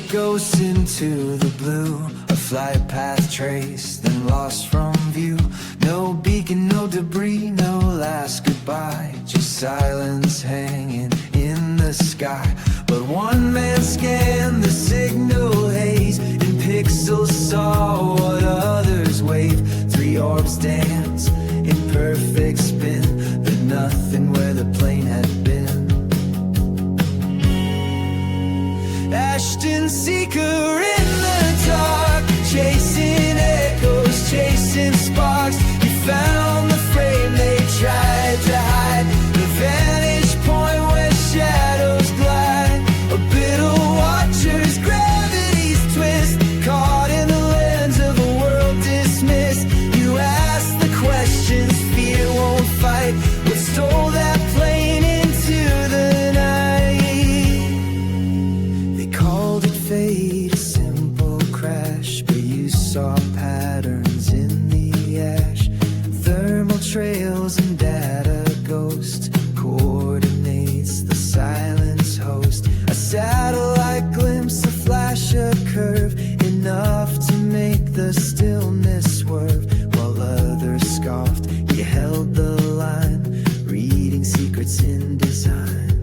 ghosts into the blue, a flight path traced, then lost from view. No beacon, no debris, no last goodbye, just silence hanging in the sky. But one man scanned the signal haze, and pixels saw what others wave. 3 orbs dance in perfect spin, but nothing where the plane had been. Ashton seeker in the dark, chasing echoes, chasing sparks. He found the frame they tried to hide, the vantage point where shadows glide. A bit of watchers, gravity's twist, caught in the lens of a world dismissed. You ask the questions, fear won't fight. What stole that plane into the night? They called it fate, a simple crash, but you saw patterns in the ash. Thermal trails and data ghost, coordinates the silence host. A satellite glimpse, a flash, a curve, enough to make the stillness swerve. While others scoffed, he held the line, reading secrets in design.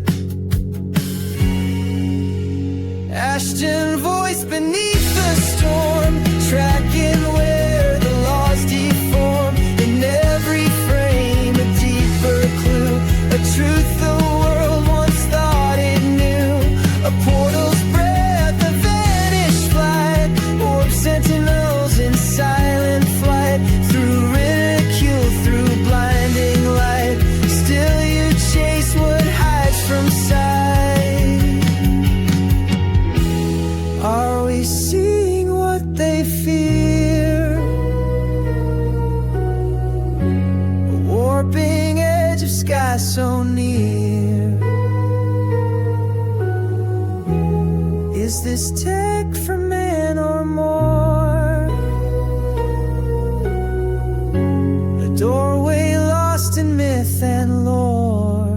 Ashton voice beneath the storm, tracking where the laws deform. In every frame a deeper clue, a truth the world once thought it knew. A portal's breath, a vanished flight, orb sentinels in silent flight. Through ridicule, through blinding light, still you chase what hides from sight. Are we seeing what they fear? A warping edge of sky so near. Is this tech for man or more? A doorway lost in myth and lore.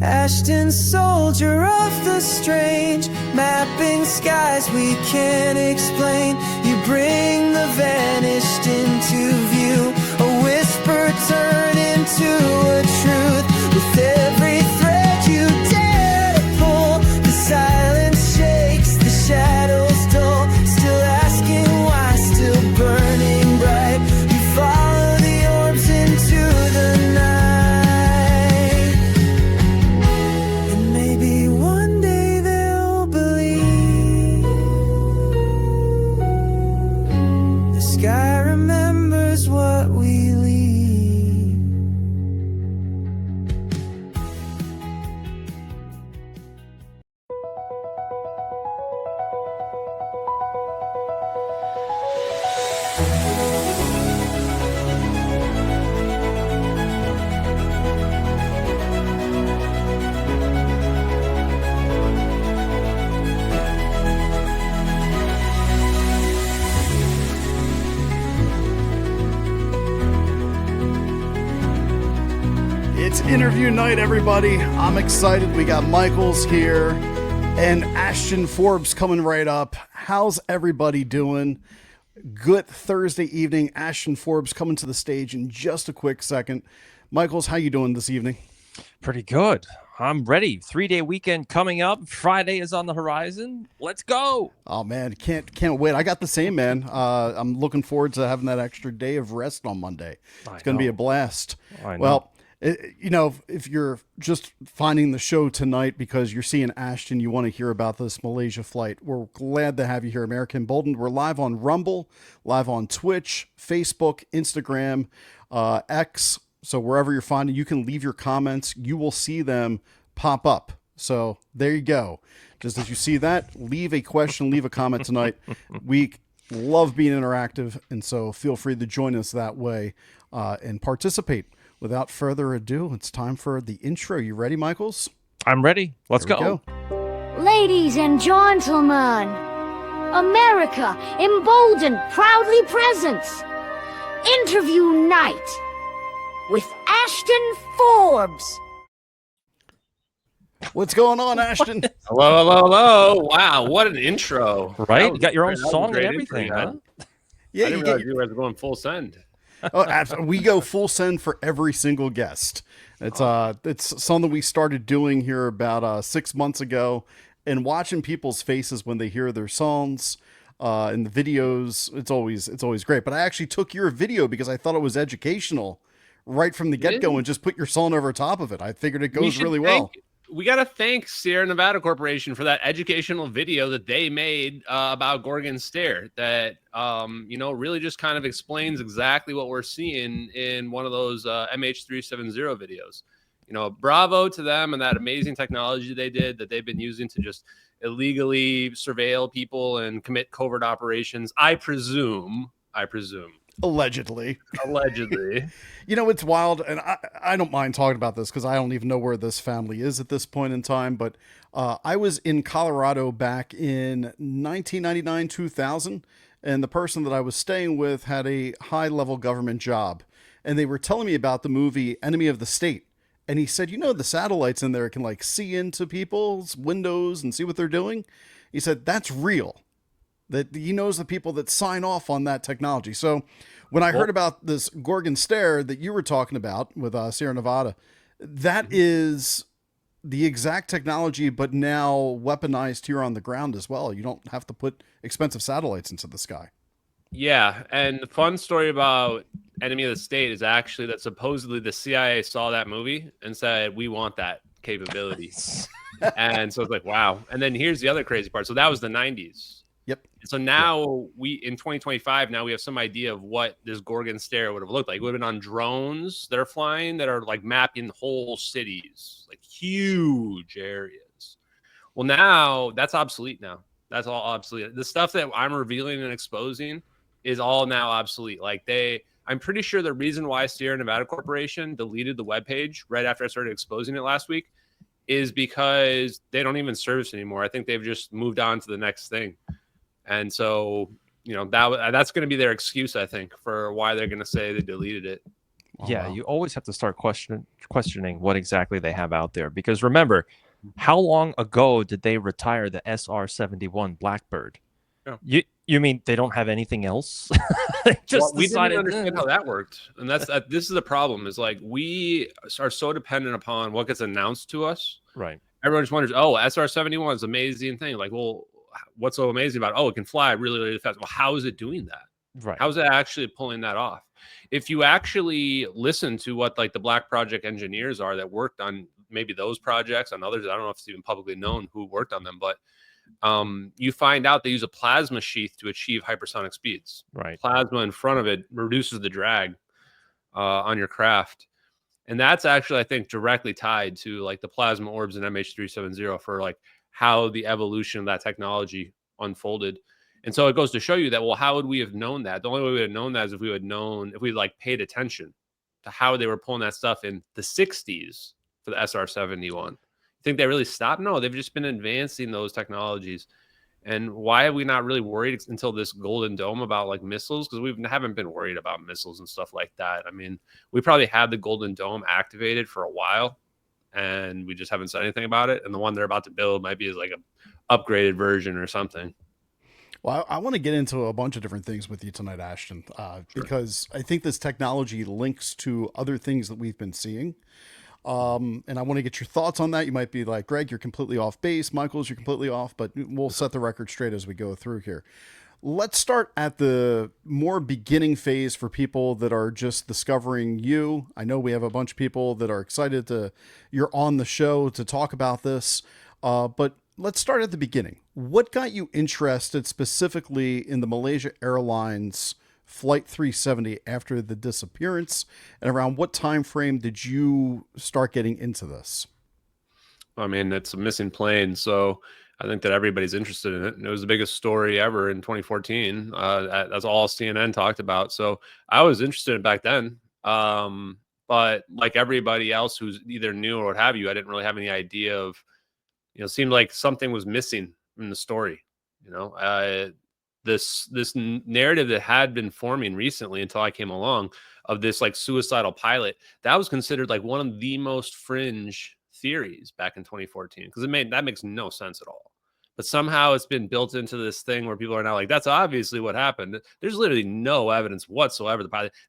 Ashton, soldier of the strange, mapping skies we can't explain. You bring the vanished into view, a whisper turn into a truth. With every thread you dare to pull, the silence shakes, the shadows dull. Still asking why, still burning bright. You follow the orbs into the night, and maybe one day they'll believe the sky remembers what we leave. It's interview night, everybody. I'm excited. We got Michaels here and Ashton Forbes coming right up. How's everybody doing? Good Thursday evening. Ashton Forbes coming to the stage in just a quick second. Michaels, how you doing this evening? Pretty good. I'm ready. 3-day weekend coming up. Friday is on the horizon. Let's go. Oh man, can't wait. I got the same, man. I'm looking forward to having that extra day of rest on Monday. It's going to be a blast. I know. Well, you know, if you're just finding the show tonight because you're seeing Ashton, you want to hear about this Malaysia flight, we're glad to have you here, American Emboldened. We're live on Rumble, live on Twitch, Facebook, Instagram, X. So wherever you're finding, you can leave your comments. You will see them pop up. So there you go. Just as you see that, leave a question, leave a comment tonight. We love being interactive, and so feel free to join us that way and participate. Without further ado, it's time for the intro. You ready, Michaels? I'm ready. Let's go. Ladies and gentlemen, America Emboldened proudly presents Interview Night with Ashton Forbes. What's going on, Ashton? Hello, hello, hello. Wow, what an intro. Right? You got your own song and great everything, intro, huh? man. Yeah, I didn't you realize get you guys were going full send. we go full send for every single guest. It's something we started doing here about 6 months ago, and watching people's faces when they hear their songs in the videos. It's always great. But I actually took your video because I thought it was educational right from the get go, and just put your song over top of it. I figured it goes really well. We got to thank Sierra Nevada Corporation for that educational video that they made about Gorgon Stair that, really just kind of explains exactly what we're seeing in one of those MH370 videos. Bravo to them and that amazing technology they did that they've been using to just illegally surveil people and commit covert operations. I presume. Allegedly. It's wild, and I don't mind talking about this because I don't even know where this family is at this point in time, but I was in Colorado back in 1999, 2000, and the person that I was staying with had a high-level government job, and they were telling me about the movie Enemy of the State, and he said, the satellites in there can, see into people's windows and see what they're doing. He said, that's real. That he knows the people that sign off on that technology. So when I heard about this Gorgon Stair that you were talking about with Sierra Nevada, that is the exact technology, but now weaponized here on the ground as well. You don't have to put expensive satellites into the sky. Yeah, and the fun story about Enemy of the State is actually that supposedly the CIA saw that movie and said, we want that capability. And so it's like, wow. And then here's the other crazy part. So that was the 90s. Yep. So now in 2025, now we have some idea of what this Gorgon Stair would have looked like. It would have been on drones that are flying that are mapping whole cities, huge areas. Well, now that's obsolete now. That's all obsolete. The stuff that I'm revealing and exposing is all now obsolete. I'm pretty sure the reason why Sierra Nevada Corporation deleted the webpage right after I started exposing it last week is because they don't even service anymore. I think they've just moved on to the next thing. And so, that's going to be their excuse, I think, for why they're going to say they deleted it. Yeah, you always have to start questioning what exactly they have out there. Because remember, how long ago did they retire the SR-71 Blackbird? Yeah. You mean they don't have anything else? We didn't understand how that worked. And this is the problem is we are so dependent upon what gets announced to us. Right. Everyone just wonders, SR-71 is an amazing thing. What's so amazing about it? Oh, it can fly really, really fast. Well, how is it doing that? Right. How is it actually pulling that off? If you actually listen to what the Black Project engineers are that worked on maybe those projects and others, I don't know if it's even publicly known who worked on them, but you find out they use a plasma sheath to achieve hypersonic speeds. Right. Plasma in front of it reduces the drag on your craft. And that's actually, I think, directly tied to the plasma orbs in MH370 for how the evolution of that technology unfolded. And so it goes to show you that, well, how would we have known that? The only way we would have known that is if we paid attention to how they were pulling that stuff in the 60s for the SR-71. You think they really stopped? No, they've just been advancing those technologies. And why have we not really worried until this Golden Dome about missiles? Because we haven't been worried about missiles and stuff like that. I mean, we probably had the Golden Dome activated for a while, and we just haven't said anything about it. And the one they're about to build might be an upgraded version or something. Well, I want to get into a bunch of different things with you tonight, Ashton, because I think this technology links to other things that we've been seeing. And I want to get your thoughts on that. You might be like, Greg, you're completely off base. Michaels, you're completely off, but we'll set the record straight as we go through here. Let's start at the more beginning phase for people that are just discovering you. I know we have a bunch of people that are excited you're on the show to talk about this, but let's start at the beginning. What got you interested specifically in the Malaysia Airlines Flight 370 after the disappearance, and around what time frame did you start getting into this? I mean, it's a missing plane, so I think that everybody's interested in it. And it was the biggest story ever in 2014. That's all CNN talked about. So I was interested in it back then. But like everybody else who's either new or what have you, I didn't really have any idea of, it seemed like something was missing in the story. This narrative that had been forming recently until I came along of this suicidal pilot, that was considered one of the most fringe theories back in 2014 because that makes no sense at all. But somehow it's been built into this thing where people are now like, that's obviously what happened. There's literally no evidence whatsoever.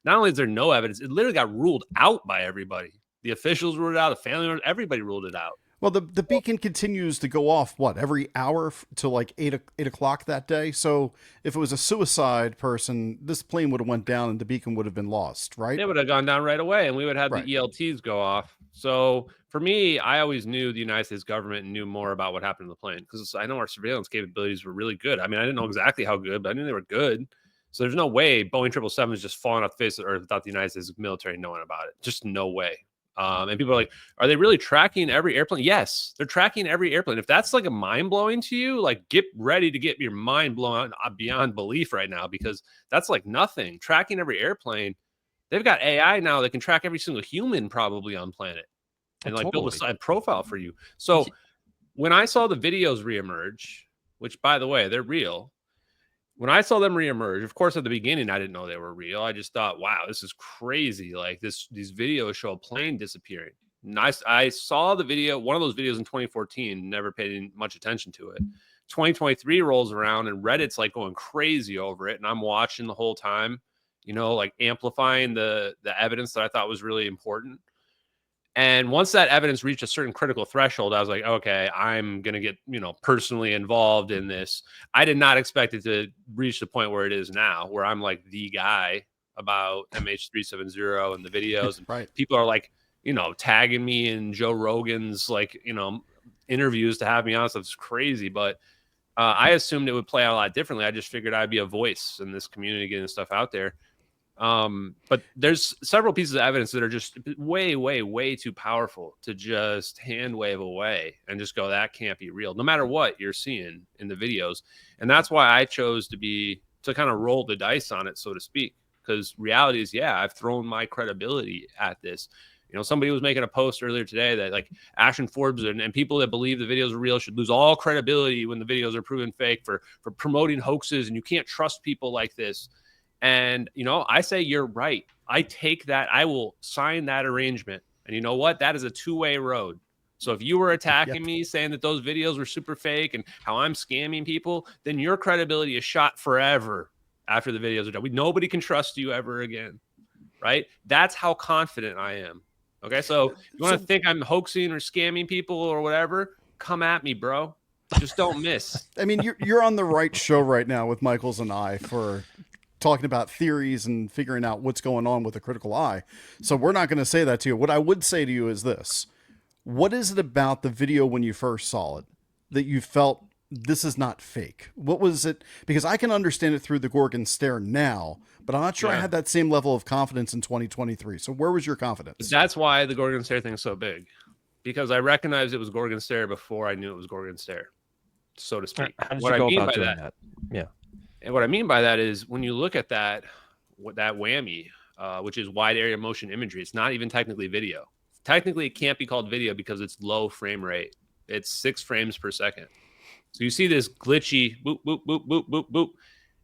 Not only is there no evidence, it literally got ruled out by everybody. The officials ruled it out, the family members, everybody ruled it out. Well, the beacon continues to go off, what, every hour till like 8 o'clock that day? So if it was a suicide person, this plane would have went down and the beacon would have been lost, right? It would have gone down right away, and we would have Right. the ELTs go off. So for me, I always knew the United States government knew more about what happened to the plane because I know our surveillance capabilities were really good. I mean, I didn't know exactly how good, but I knew they were good. So there's no way Boeing 777 is just falling off the face of the earth without the United States military knowing about it. Just no way. And people are like, are they really tracking every airplane? Yes, they're tracking every airplane. If that's like a mind blowing to you, like get ready to get your mind blown beyond belief right now, because that's like nothing. Tracking every airplane. They've got AI now that can track every single human probably on planet and like build a side profile for you. So when I saw the videos reemerge, which by the way, they're real. When I saw them reemerge, of course, at the beginning, I didn't know they were real. I just thought, wow, this is crazy. Like these videos show a plane disappearing. And I saw the video, one of those videos in 2014, never paid much attention to it. 2023 rolls around and Reddit's like going crazy over it. And I'm watching the whole time, you know, like amplifying the evidence that I thought was really important. And once that evidence reached a certain critical threshold, I was like, okay, I'm going to get, you know, personally involved in this. I did not expect it to reach the point where it is now, where I'm like the guy about MH370 and the videos. And Right. people are like, you know, tagging me in Joe Rogan's, like, you know, interviews to have me on. So it's crazy. But I assumed it would play out a lot differently. I just figured I'd be a voice in this community, getting stuff out there. But there's several pieces of evidence that are just way too powerful to just hand wave away and just go, that can't be real, no matter what you're seeing in the videos. And that's why I chose to kind of roll the dice on it, so to speak, because reality is, yeah, I've thrown my credibility at this. You know, somebody was making a post earlier today that like Ashton Forbes and people that believe the videos are real should lose all credibility when the videos are proven fake for promoting hoaxes, and you can't trust people like this. And, you know, I say you're right. I take that. I will sign that arrangement. And you know what? That is a two-way road. So if you were attacking me saying that those videos were super fake and how I'm scamming people, then your credibility is shot forever after the videos are done. Nobody can trust you ever again. Right? That's how confident I am. Okay. So you want to think I'm hoaxing or scamming people or whatever? Come at me, bro. Just don't miss. I mean, you're on the right show right now with Michaels and I for talking about theories and figuring out what's going on with the critical eye. So we're not going to say that to you. What I would say to you is this. What is it about the video when you first saw it that you felt this is not fake? What was it? Because I can understand it through the Gorgon stare now, but I'm not sure I had that same level of confidence in 2023. So where was your confidence? That's why the Gorgon stare thing is so big, because I recognized it was Gorgon stare before I knew it was Gorgon stare, so to speak. How did you go about doing that? Yeah. And what I mean by that is when you look at that whammy, which is wide area motion imagery, it's not even technically video. Technically, it can't be called video because it's low frame rate. It's 6 frames per second. So you see this glitchy boop, boop, boop, boop, boop, boop.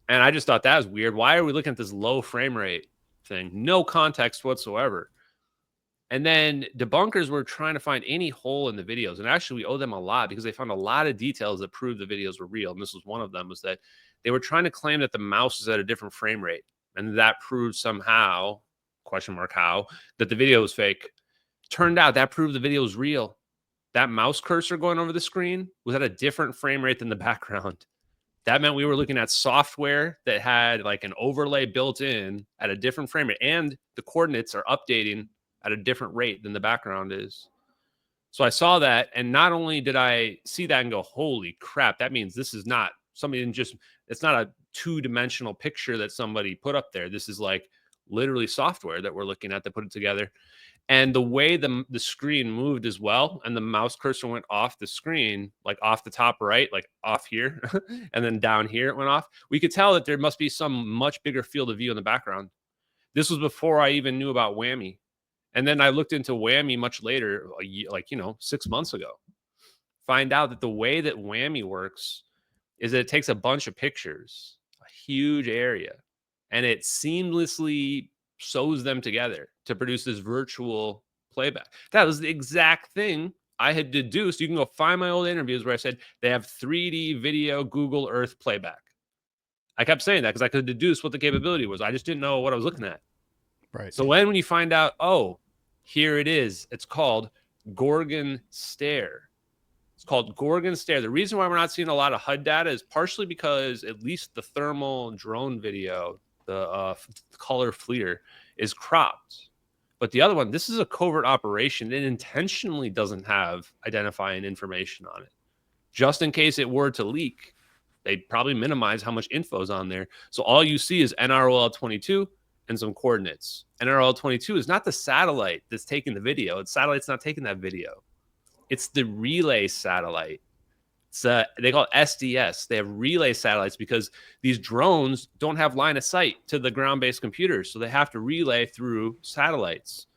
And I just thought that was weird. Why are we looking at this low frame rate thing? No context whatsoever. And then debunkers were trying to find any hole in the videos. And actually, we owe them a lot because they found a lot of details that proved the videos were real. And this was one of them, was that they were trying to claim that the mouse is at a different frame rate. And that proved somehow, question mark how, that the video was fake. Turned out that proved the video was real. That mouse cursor going over the screen was at a different frame rate than the background. That meant we were looking at software that had like an overlay built in at a different frame rate. And the coordinates are updating at a different rate than the background is. So I saw that. And not only did I see that and go, holy crap, that means this is not somebody didn't just, it's not a 2-dimensional picture that somebody put up there. This is like literally software that we're looking at that put it together. And the way the screen moved as well, and the mouse cursor went off the screen, like off the top right, like off here, and then down here it went off. We could tell that there must be some much bigger field of view in the background. This was before I even knew about whammy. And then I looked into whammy much later, like, 6 months ago. Find out that the way that whammy works is that it takes a bunch of pictures, a huge area, and it seamlessly sews them together to produce this virtual playback. That was the exact thing I had deduced, you can go find my old interviews where I said they have 3D video Google Earth playback. I kept saying that because I could deduce what the capability was. I just didn't know what I was looking at. Right. So when you find out, oh, here it is. It's called Gorgon Stare. It's called Gorgon Stare. The reason why we're not seeing a lot of HUD data is partially because at least the thermal drone video, the color FLIR, is cropped. But the other one, this is a covert operation. It intentionally doesn't have identifying information on it. Just in case it were to leak, they'd probably minimize how much info is on there. So all you see is NROL22 and some coordinates. NROL22 is not the satellite that's taking the video. The satellite's not taking that video. It's the relay satellite. They call it SDS. They have relay satellites because these drones don't have line of sight to the ground-based computers, so they have to relay through satellites.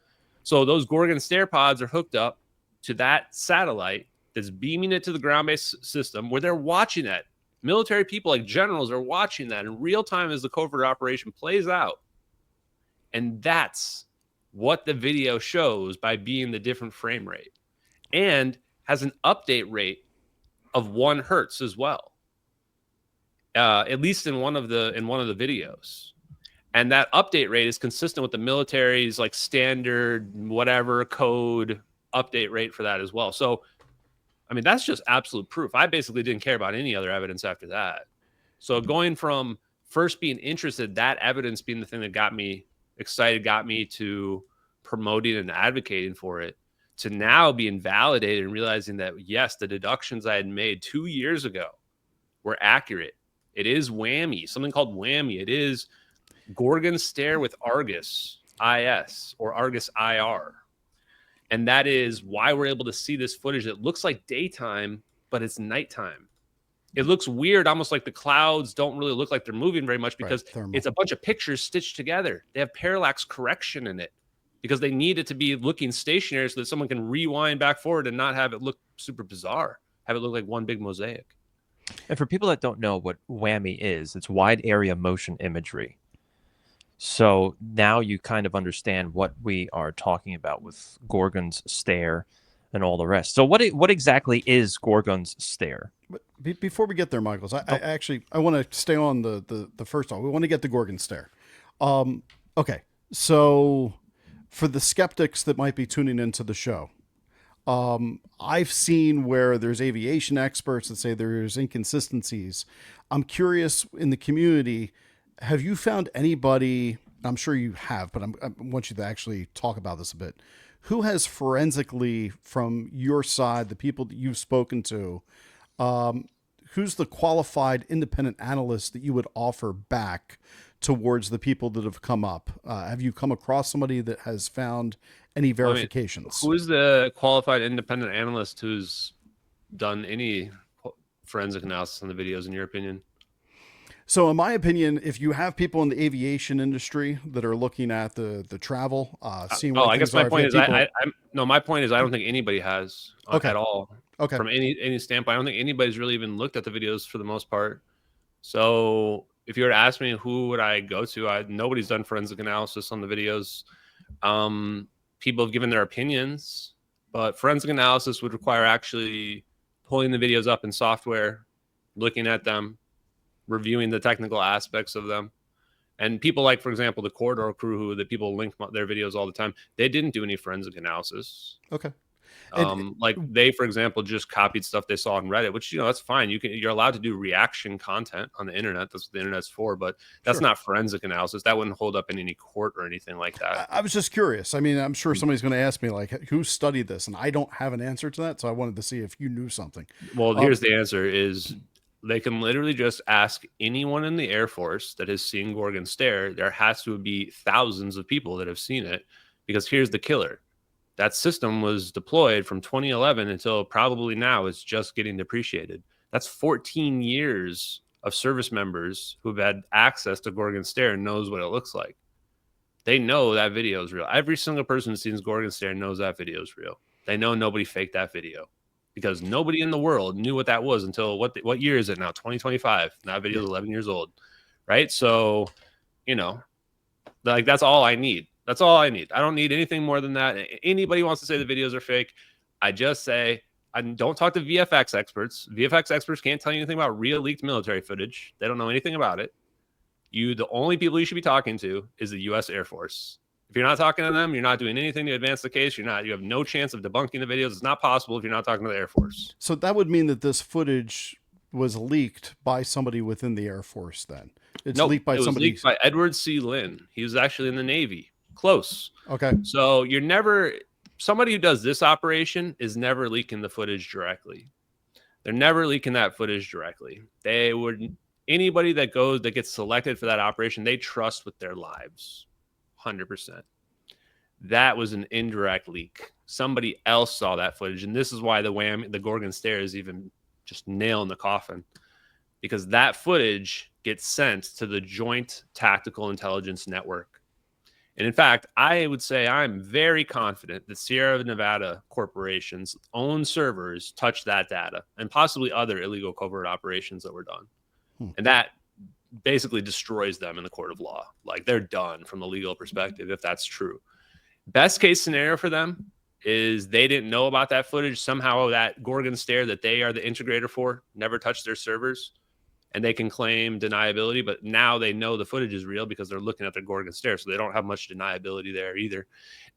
So those Gorgon Stare pods are hooked up to that satellite that's beaming it to the ground-based system where they're watching that. Military people like generals are watching that in real time as the covert operation plays out. And that's what the video shows by being the different frame rate, and has an update rate of 1 hertz as well, at least in one of the videos. And that update rate is consistent with the military's like standard whatever code update rate for that as well. So I mean, that's just absolute proof. I basically didn't care about any other evidence after that. So going from first being interested, that evidence being the thing that got me excited, got me to promoting and advocating for it, to now being validated and realizing that, yes, the deductions I had made 2 years ago were accurate. It is whammy, something called whammy. It is Gorgon Stare with Argus IS or Argus IR. And that is why we're able to see this footage that looks like daytime, but it's nighttime. It looks weird, almost like the clouds don't really look like they're moving very much because it's a bunch of pictures stitched together. They have parallax correction in it because they need it to be looking stationary so that someone can rewind back forward and not have it look super bizarre, have it look like one big mosaic. And for people that don't know what whammy is, it's wide area motion imagery. So now you kind of understand what we are talking about with Gorgon's Stare and all the rest. So what exactly is Gorgon's Stare? But before we get there, Michaels, I want to stay on the first one. We want to get the Gorgon Stare. Okay, so for the skeptics that might be tuning into the show, I've seen where there's aviation experts that say there's inconsistencies. I'm curious in the community, have you found anybody, I'm sure you have, but I want you to actually talk about this a bit, who has forensically, from your side, the people that you've spoken to, who's the qualified independent analyst that you would offer back towards the people that have come up? Have you come across somebody that has found any verifications? Who is the qualified independent analyst who's done any forensic analysis on the videos, in your opinion? So in my opinion, if you have people in the aviation industry that are looking at the travel, seeing what I guess my point is, my point is I don't think anybody has at all. Okay. From any standpoint, I don't think anybody's really even looked at the videos for the most part. So if you were to ask me who would I go to, nobody's done forensic analysis on the videos. People have given their opinions, but forensic analysis would require actually pulling the videos up in software, looking at them, reviewing the technical aspects of them. And people like, for example, the Corridor crew, who the people link their videos all the time, they didn't do any forensic analysis. Okay. Like they, for example, just copied stuff they saw on Reddit, which, that's fine. You're allowed to do reaction content on the internet. That's what the internet's for, but that's not forensic analysis. That wouldn't hold up in any court or anything like that. I was just curious. I mean, I'm sure somebody's going to ask me like, who studied this? And I don't have an answer to that. So I wanted to see if you knew something. Well, here's the answer is they can literally just ask anyone in the Air Force that has seen Gorgon Stare. There has to be thousands of people that have seen it, because here's the killer. That system was deployed from 2011 until probably now it's just getting depreciated. That's 14 years of service members who've had access to Gorgon Stare and knows what it looks like. They know that video is real. Every single person who sees Gorgon Stare knows that video is real. They know nobody faked that video, because nobody in the world knew what that was until what year is it now? 2025. That video is 11 years old, right? So, that's all I need. That's all I need. I don't need anything more than that. Anybody wants to say the videos are fake, I just say, and don't talk to VFX experts. VFX experts can't tell you anything about real leaked military footage. They don't know anything about it. The only people you should be talking to is the U.S. Air Force. If you're not talking to them, you're not doing anything to advance the case. You have no chance of debunking the videos. It's not possible if you're not talking to the Air Force. So that would mean that this footage was leaked by somebody within the Air Force then. It's Nope, leaked by it was somebody. leaked by Edward C. Lynn. He was actually in the Navy. Close. Okay. So somebody who does this operation is never leaking the footage directly. They're never leaking that footage directly. Anybody that gets selected for that operation, they trust with their lives. 100%. That was an indirect leak. Somebody else saw that footage. And this is why the Gorgon stare is even just nail in the coffin, because that footage gets sent to the Joint Tactical Intelligence Network. And in fact, I would say I'm very confident that Sierra Nevada Corporation's own servers touched that data, and possibly other illegal covert operations that were done. And that basically destroys them in the court of law. Like, they're done from the legal perspective if that's true. Best case scenario for them is they didn't know about that footage. Somehow that Gorgon stare that they are the integrator for never touched their servers, and they can claim deniability, but now they know the footage is real because they're looking at their Gorgon stare, so they don't have much deniability there either.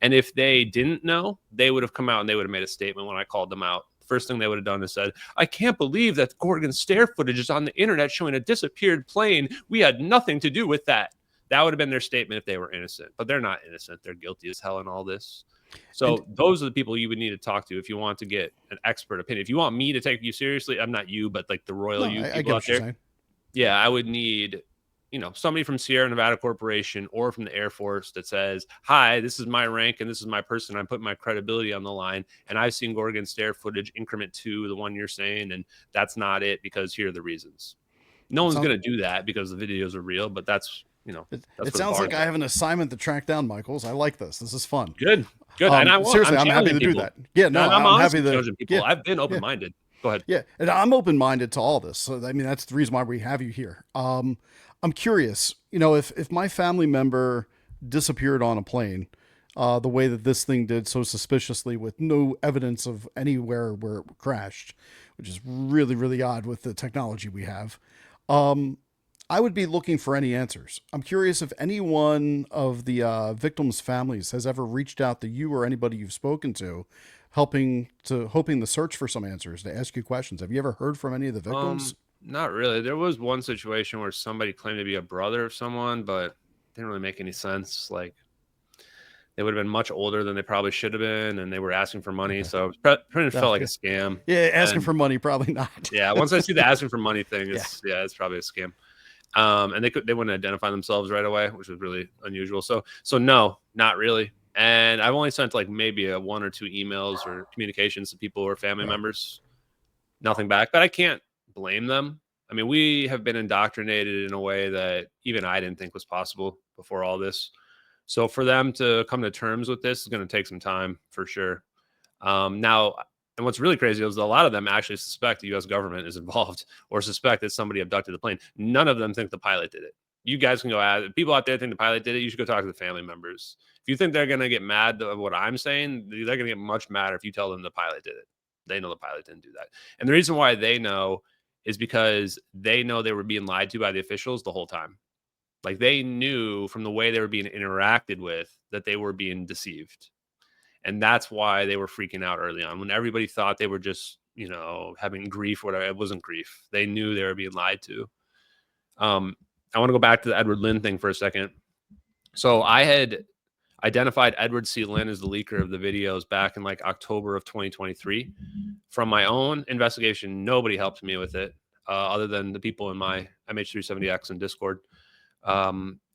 And if they didn't know, they would have come out and they would have made a statement when I called them out. First thing they would have done is said, I can't believe that Gorgon stare footage is on the internet showing a disappeared plane. We had nothing to do with that. That would have been their statement if they were innocent, but they're not innocent. They're guilty as hell in all this. So those are the people you would need to talk to if you want to get an expert opinion. If you want me to take you seriously, I'm not you, but like the royal you people out there. Yeah, I would need, somebody from Sierra Nevada Corporation or from the Air Force that says, hi, this is my rank and this is my person. I'm putting my credibility on the line. And I've seen Gorgon stare footage increment 2, the one you're saying, and that's not it because here are the reasons. No one's going to do that because the videos are real, but that's, it sounds like I have an assignment to track down Michaels. I like this. This is fun. Good. And I'm happy to do that. Yeah, no, I'm happy to. People. I've been open-minded. Go ahead. Yeah, and I'm open-minded to all this. So I mean, that's the reason why we have you here. I'm curious. If my family member disappeared on a plane, the way that this thing did so suspiciously with no evidence of anywhere where it crashed, which is really, really odd with the technology we have. I would be looking for any answers. I'm curious if any one of the victims' families has ever reached out to you or anybody you've spoken to, hoping to search for some answers, to ask you questions. Have you ever heard from any of the victims? Not really. There was one situation where somebody claimed to be a brother of someone, but it didn't really make any sense. Like, they would have been much older than they probably should have been, and they were asking for money. Okay. So it pretty felt like a scam. Yeah, asking for money, probably not. Yeah, once I see the asking for money thing, it's probably a scam. And they wouldn't identify themselves right away, which was really unusual. So no, not really. And I've only sent like maybe 1 or 2 emails or communications to people who are family members. Nothing back, but I can't blame them. I mean, we have been indoctrinated in a way that even I didn't think was possible before all this. So for them to come to terms with this is going to take some time for sure. Now, and what's really crazy is a lot of them actually suspect the U.S. government is involved or suspect that somebody abducted the plane. None of them think the pilot did it. You guys can go at people out there think the pilot did it. You should go talk to the family members. If you think they're going to get mad at what I'm saying, they're going to get much madder if you tell them the pilot did it. They know the pilot didn't do that. And the reason why they know is because they know they were being lied to by the officials the whole time. Like, they knew from the way they were being interacted with that they were being deceived. And that's why they were freaking out early on when everybody thought they were just, having grief or whatever. It wasn't grief. They knew they were being lied to. I want to go back to the Edward Lynn thing for a second. So I had identified Edward C. Lynn as the leaker of the videos back in like October of 2023. From my own investigation, nobody helped me with it other than the people in my MH370X and Discord.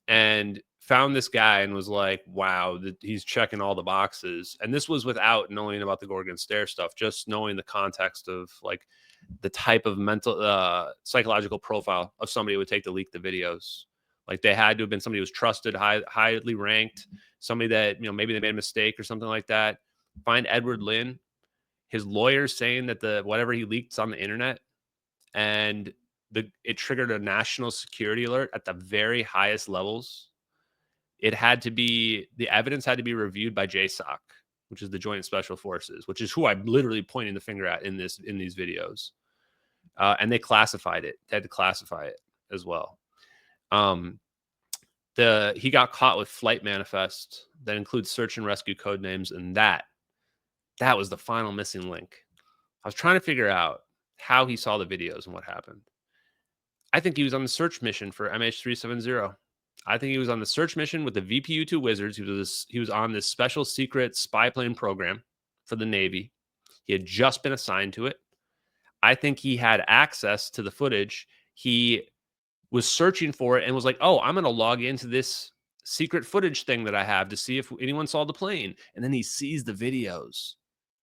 And found this guy and was like, wow, he's checking all the boxes. And this was without knowing about the Gorgon stare stuff, just knowing the context of like the type of mental, psychological profile of somebody who would take to leak the videos. Like, they had to have been somebody who was trusted, highly ranked, somebody that, maybe they made a mistake or something like that. Find Edward Lynn, his lawyers saying that whatever he leaked is on the internet, and it triggered a national security alert at the very highest levels. The evidence had to be reviewed by JSOC, which is the Joint Special Forces, which is who I'm literally pointing the finger at in these videos. And they classified it. They had to classify it as well. He got caught with flight manifest that includes search and rescue code names, and that was the final missing link. I was trying to figure out how he saw the videos and what happened. I think he was on the search mission for MH370. I think he was on the search mission with the VPU-2 Wizards. He was on this special secret spy plane program for the Navy. He had just been assigned to it. I think he had access to the footage. He was searching for it and was like, oh, I'm going to log into this secret footage thing that I have to see if anyone saw the plane. And then he sees the videos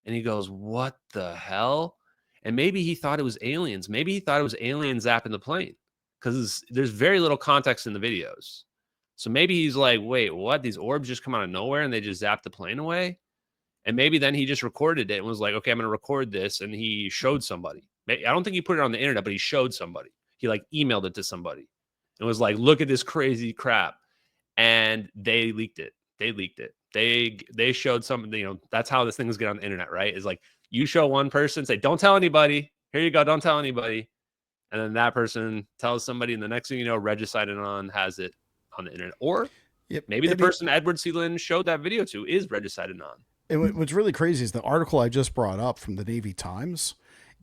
and he goes, what the hell? And maybe he thought it was aliens. Maybe he thought it was aliens zapping the plane because there's very little context in the videos. So maybe he's like, wait, what? These orbs just come out of nowhere and they just zap the plane away? And maybe then he just recorded it and was like, okay, I'm going to record this. And he showed somebody. I don't think he put it on the internet, but he showed somebody. He like emailed it to somebody and was like, look at this crazy crap. And they leaked it. They showed something, you know, that's how this things get on the internet, right? Is like you show one person, say, don't tell anybody. Here you go. Don't tell anybody. And then that person tells somebody, and the next thing you know, Regicided has it on the internet. Or maybe the person Edward C. Lynn showed that video to is Regicided. And what's really crazy is the article I just brought up from the Navy Times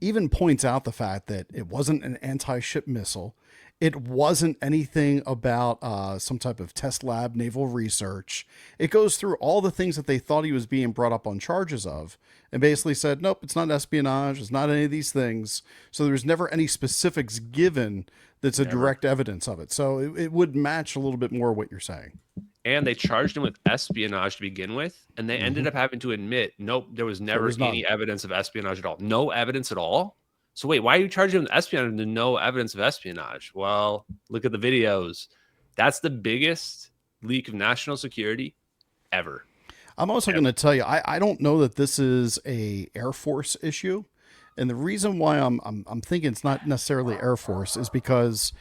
even points out the fact that it wasn't an anti-ship missile. It wasn't anything about some type of test lab naval research. It goes through all the things that they thought he was being brought up on charges of and basically said, nope, it's not espionage. It's not any of these things. So there was never any specifics given that's a direct evidence of it. So it would match a little bit more what you're saying. And they charged him with espionage to begin with. And they ended up having to admit, nope, there was never any evidence of espionage at all. No evidence at all. So wait, why are you charging him with espionage and no evidence of espionage? Well, look at the videos. That's the biggest leak of national security ever. I'm also going to tell you, I don't know that this is a Air Force issue. And the reason why I'm thinking it's not necessarily Air Force is because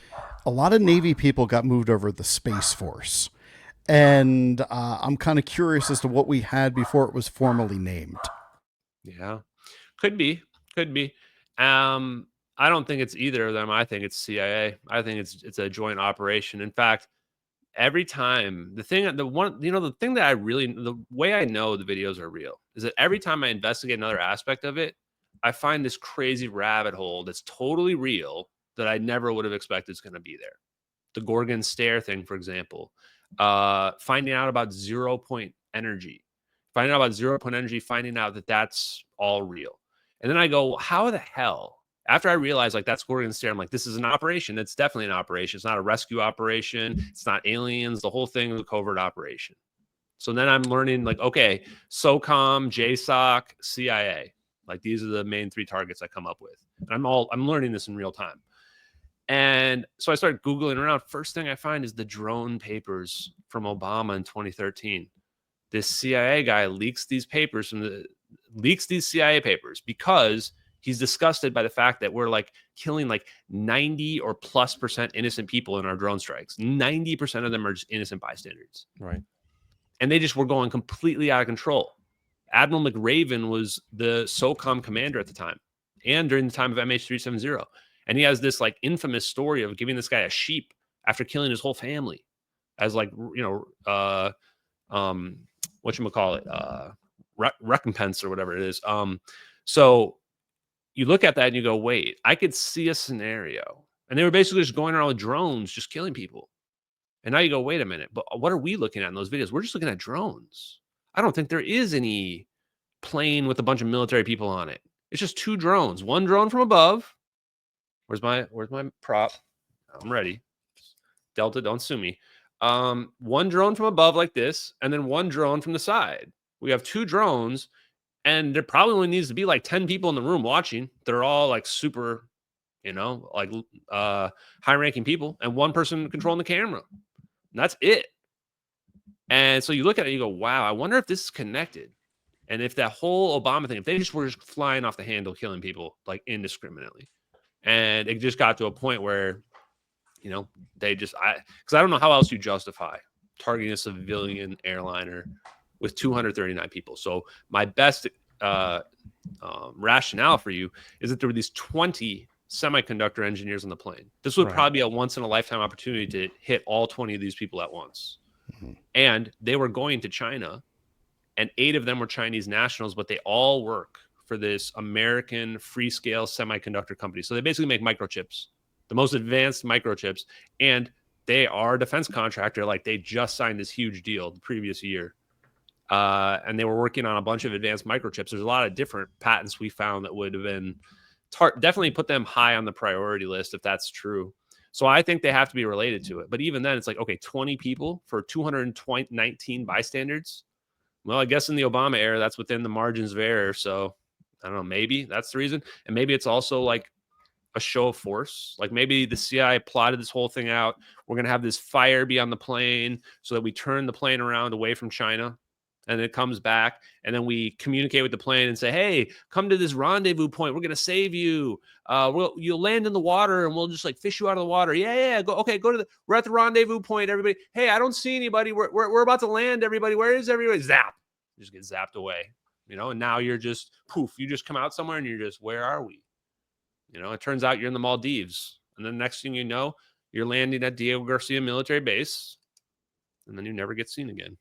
a lot of Navy people got moved over to the Space Force. And I'm kind of curious as to what we had before it was formally named. Yeah, could be. I don't think it's either of them. I think it's CIA. I think it's a joint operation. In fact, every time the thing that the way I know the videos are real is that every time I investigate another aspect of it, I find this crazy rabbit hole that's totally real that I never would have expected is going to be there. The Gorgon stare thing, for example, finding out about 0 point energy, finding out that that's all real. And then I go, how the hell? After I realized like that's Gorgon stare, I'm like, this is an operation. It's definitely an operation. It's not a rescue operation. It's not aliens. The whole thing is a covert operation. So then I'm learning like, okay, SOCOM, JSOC, CIA. Like these are the main three targets I come up with. And I'm learning this in real time. And so I started Googling around. First thing I find is the drone papers from Obama in 2013. This CIA guy leaks these CIA papers because he's disgusted by the fact that we're like killing like 90 or plus % innocent people in our drone strikes. 90% of them are just innocent bystanders. Right. And they just were going completely out of control. Admiral McRaven was the SOCOM commander at the time and during the time of MH370. And he has this like infamous story of giving this guy a sheep after killing his whole family as like, recompense or whatever it is. So you look at that and you go, wait, I could see a scenario. And they were basically just going around with drones, just killing people. And now you go, wait a minute, but what are we looking at in those videos? We're just looking at drones. I don't think there is any plane with a bunch of military people on it. It's just two drones. One drone from above. Where's my prop? I'm ready. Delta, don't sue me. One drone from above like this, and then one drone from the side. We have two drones, and there probably only needs to be like 10 people in the room watching. They're all like super, high-ranking people, and one person controlling the camera. And that's it. And so you look at it and you go, wow, I wonder if this is connected. And if that whole Obama thing, if they just were just flying off the handle, killing people like indiscriminately. And it just got to a point where, they just, because I don't know how else you justify targeting a civilian airliner with 239 people. So my best rationale for you is that there were these 20 semiconductor engineers on the plane. This would probably be a once in a lifetime opportunity to hit all 20 of these people at once. And they were going to China, and 8 of them were Chinese nationals, but they all work for this American Freescale semiconductor company. So they basically make microchips, the most advanced microchips, and they are a defense contractor. Like, they just signed this huge deal the previous year. And they were working on a bunch of advanced microchips. There's a lot of different patents we found that would have been definitely put them high on the priority list if that's true. So I think they have to be related to it. But even then, it's like, okay, 20 people for 219 bystanders. Well, I guess in the Obama era, that's within the margins of error. So I don't know, maybe that's the reason. And maybe it's also like a show of force. Like, maybe the CIA plotted this whole thing out. We're going to have this fire be on the plane so that we turn the plane around away from China. And it comes back, and then we communicate with the plane and say, hey, come to this rendezvous point. We're going to save you. You'll land in the water, and we'll just like fish you out of the water. Yeah. We're at the rendezvous point, everybody. Hey, I don't see anybody. We're about to land, everybody. Where is everybody? Zap. You just get zapped away, and now you're just poof. You just come out somewhere and you're just, where are we? It turns out you're in the Maldives. And then the next thing you know, you're landing at Diego Garcia military base, and then you never get seen again.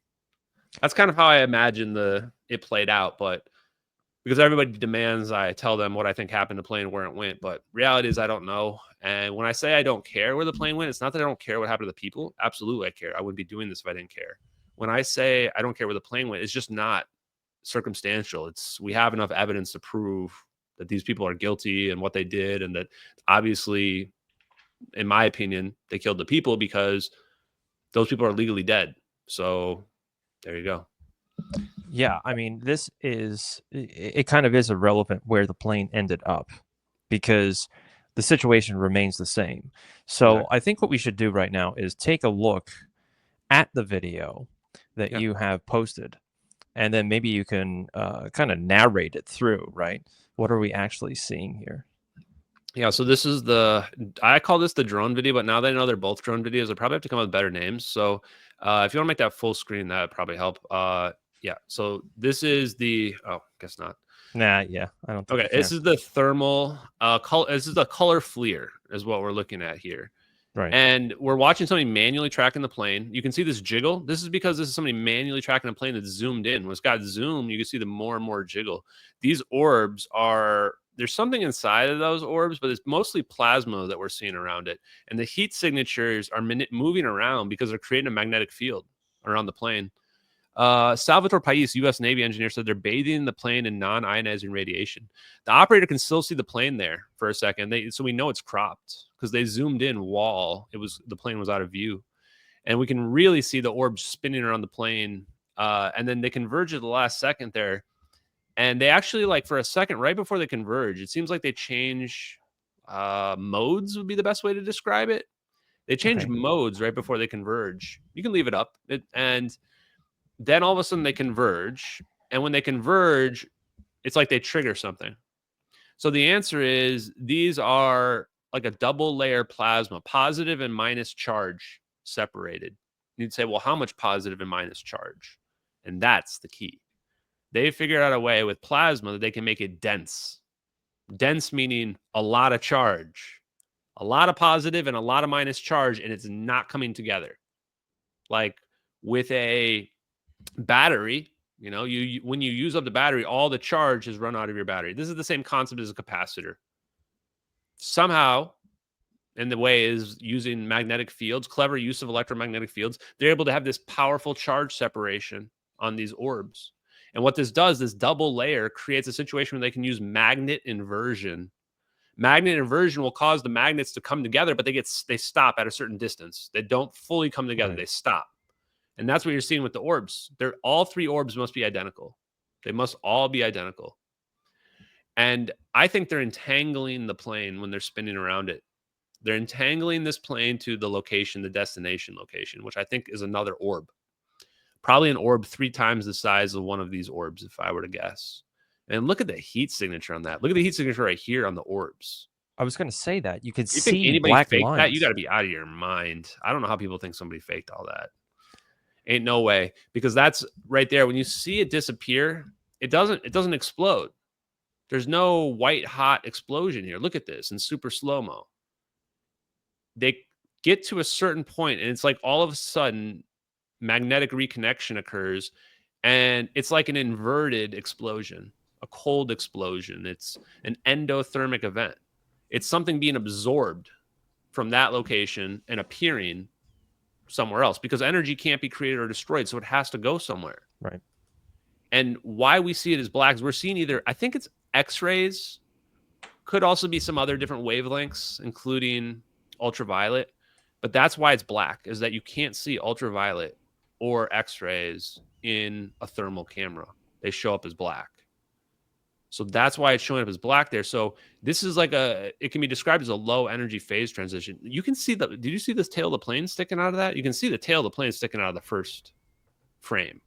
That's kind of how I imagine it played out, but because everybody demands I tell them what I think happened to the plane, where it went. But reality is I don't know. And when I say I don't care where the plane went, it's not that I don't care what happened to the people. Absolutely, I care. I wouldn't be doing this if I didn't care. When I say I don't care where the plane went, it's just not circumstantial. We have enough evidence to prove that these people are guilty and what they did, and that obviously, in my opinion, they killed the people because those people are legally dead. So there you go. Yeah, I mean, it kind of is irrelevant where the plane ended up, because the situation remains the same. So I think what we should do right now is take a look at the video that you have posted, and then maybe you can kind of narrate it through, right? What are we actually seeing here? Yeah, so this is I call this the drone video, but now that I know they're both drone videos, I probably have to come up with better names. So if you want to make that full screen, that would probably help. Yeah, so this is guess not. Nah, yeah, I don't think. Okay, this is the thermal color. This is the color FLIR is what we're looking at here. Right. And we're watching somebody manually tracking the plane. You can see this jiggle. This is because this is somebody manually tracking a plane that's zoomed in. When it's got zoom, you can see the more and more jiggle. These orbs there's something inside of those orbs, but it's mostly plasma that we're seeing around it. And the heat signatures are moving around because they're creating a magnetic field around the plane. Salvatore Pais, U.S. Navy engineer, said they're bathing the plane in non-ionizing radiation. The operator can still see the plane there for a second. So we know it's cropped because they zoomed in while the plane was out of view. And we can really see the orbs spinning around the plane. And then they converge at the last second there. And they actually, like, for a second, right before they converge, it seems like they change modes would be the best way to describe it. They change modes right before they converge. You can leave it up. And then all of a sudden they converge. And when they converge, it's like they trigger something. So the answer is these are like a double layer plasma, positive and minus charge separated. You'd say, well, how much positive and minus charge? And that's the key. They figured out a way with plasma that they can make it dense. Dense meaning a lot of charge, a lot of positive and a lot of minus charge, and it's not coming together. Like with a battery, when you use up the battery, all the charge has run out of your battery. This is the same concept as a capacitor. Somehow, and the way is using magnetic fields, clever use of electromagnetic fields, they're able to have this powerful charge separation on these orbs. And what this does, this double layer creates a situation where they can use magnet inversion. Magnet inversion will cause the magnets to come together, but they stop at a certain distance. They don't fully come together. Right. They stop. And that's what you're seeing with the orbs. All 3 orbs must be identical. They must all be identical. And I think they're entangling the plane when they're spinning around it. They're entangling this plane to the location, the destination location, which I think is another orb. Probably an orb 3 times the size of one of these orbs, if I were to guess. And look at the heat signature on that. Look at the heat signature right here on the orbs. I was going to say that. You could see think anybody black faked lines. That? You got to be out of your mind. I don't know how people think somebody faked all that. Ain't no way, because that's right there. When you see it disappear, it doesn't explode. There's no white hot explosion here. Look at this in super slow-mo. They get to a certain point, and it's like all of a sudden magnetic reconnection occurs, and it's like an inverted explosion, a cold explosion. It's an endothermic event. It's something being absorbed from that location and appearing somewhere else, because energy can't be created or destroyed, so it has to go somewhere. Right. And why we see it as black is we're seeing either, I think it's X-rays, could also be some other different wavelengths, including ultraviolet, but that's why it's black, is that you can't see ultraviolet or X-rays in a thermal camera. They show up as black. So that's why it's showing up as black there. So this is like it can be described as a low energy phase transition. You can see did you see this tail of the plane sticking out of that? You can see the tail of the plane sticking out of the first frame.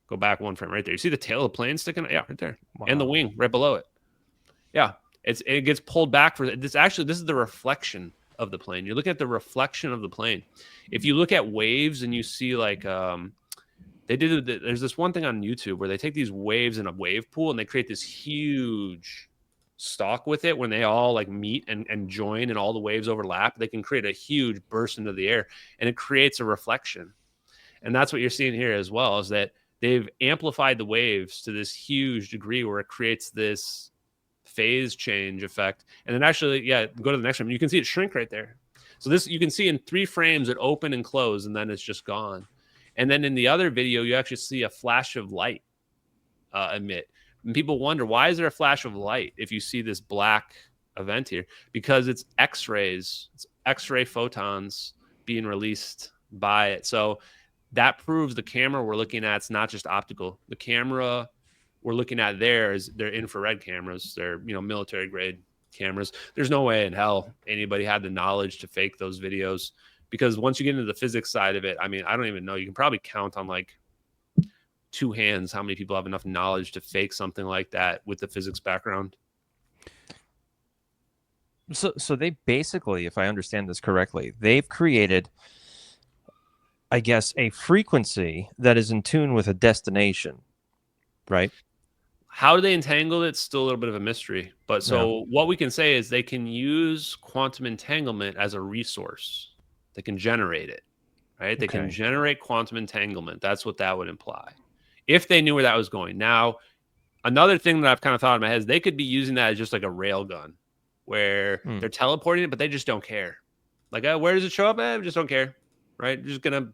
Go back one frame right there. You see the tail of the plane sticking out? Yeah, right there. Wow. And the wing right below it. Yeah, it gets pulled back for this. Actually, this is the reflection of the plane. You're looking at the reflection of the plane. If you look at waves and you see like there's this one thing on YouTube where they take these waves in a wave pool and they create this huge stalk with it. When they all like meet and join and all the waves overlap, they can create a huge burst into the air, and it creates a reflection. And that's what you're seeing here as well, is that they've amplified the waves to this huge degree where it creates this phase change effect. And then actually, yeah, go to the next one. You can see it shrink right there. So this, you can see in 3 frames, it open and close, and then it's just gone. And then in the other video, you actually see a flash of light emit. And people wonder, why is there a flash of light if you see this black event here? Because it's X-rays, it's X-ray photons being released by it. So that proves the camera we're looking at, it's not just optical. The camera we're looking at there is they're infrared cameras. They're, military grade cameras. There's no way in hell anybody had the knowledge to fake those videos, because once you get into the physics side of it, I mean, I don't even know. You can probably count on like 2 hands how many people have enough knowledge to fake something like that with the physics background. So they basically, if I understand this correctly, they've created, I guess, a frequency that is in tune with a destination, right? How do they entangle it? It's still a little bit of a mystery. But so what we can say is they can use quantum entanglement as a resource. They can generate it, right? They can generate quantum entanglement. That's what that would imply, if they knew where that was going. Now, another thing that I've kind of thought in my head is they could be using that as just like a rail gun, where they're teleporting it, but they just don't care. Like, where does it show up? We just don't care, right? They're just going to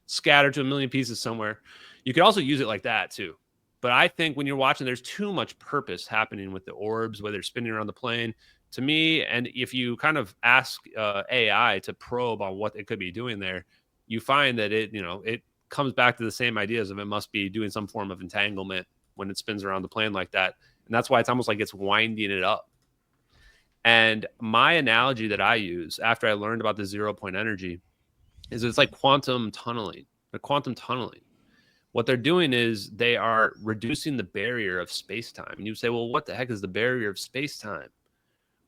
scatter to a million pieces somewhere. You could also use it like that too. But I think when you're watching, there's too much purpose happening with the orbs, whether they're spinning around the plane. To me, and if you kind of ask AI to probe on what it could be doing there, you find that it comes back to the same ideas of it must be doing some form of entanglement when it spins around the plane like that. And that's why it's almost like it's winding it up. And my analogy that I use after I learned about the 0-point energy is it's like quantum tunneling. Quantum tunneling. What they're doing is they are reducing the barrier of space-time. And you say, well, what the heck is the barrier of space-time?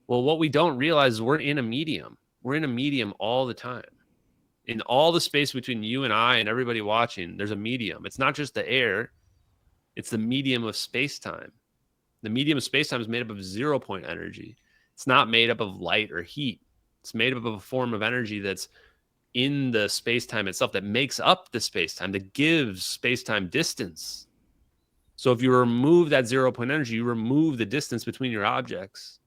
Well, what we don't realize is we're in a medium. We're in a medium all the time. In all the space between you and I and everybody watching, there's a medium. It's not just the air. It's the medium of space-time. The medium of space-time is made up of 0-point energy. It's not made up of light or heat. It's made up of a form of energy that's in the space-time itself, that makes up the space-time, that gives space-time distance. So if you remove that 0-point energy, you remove the distance between your objects.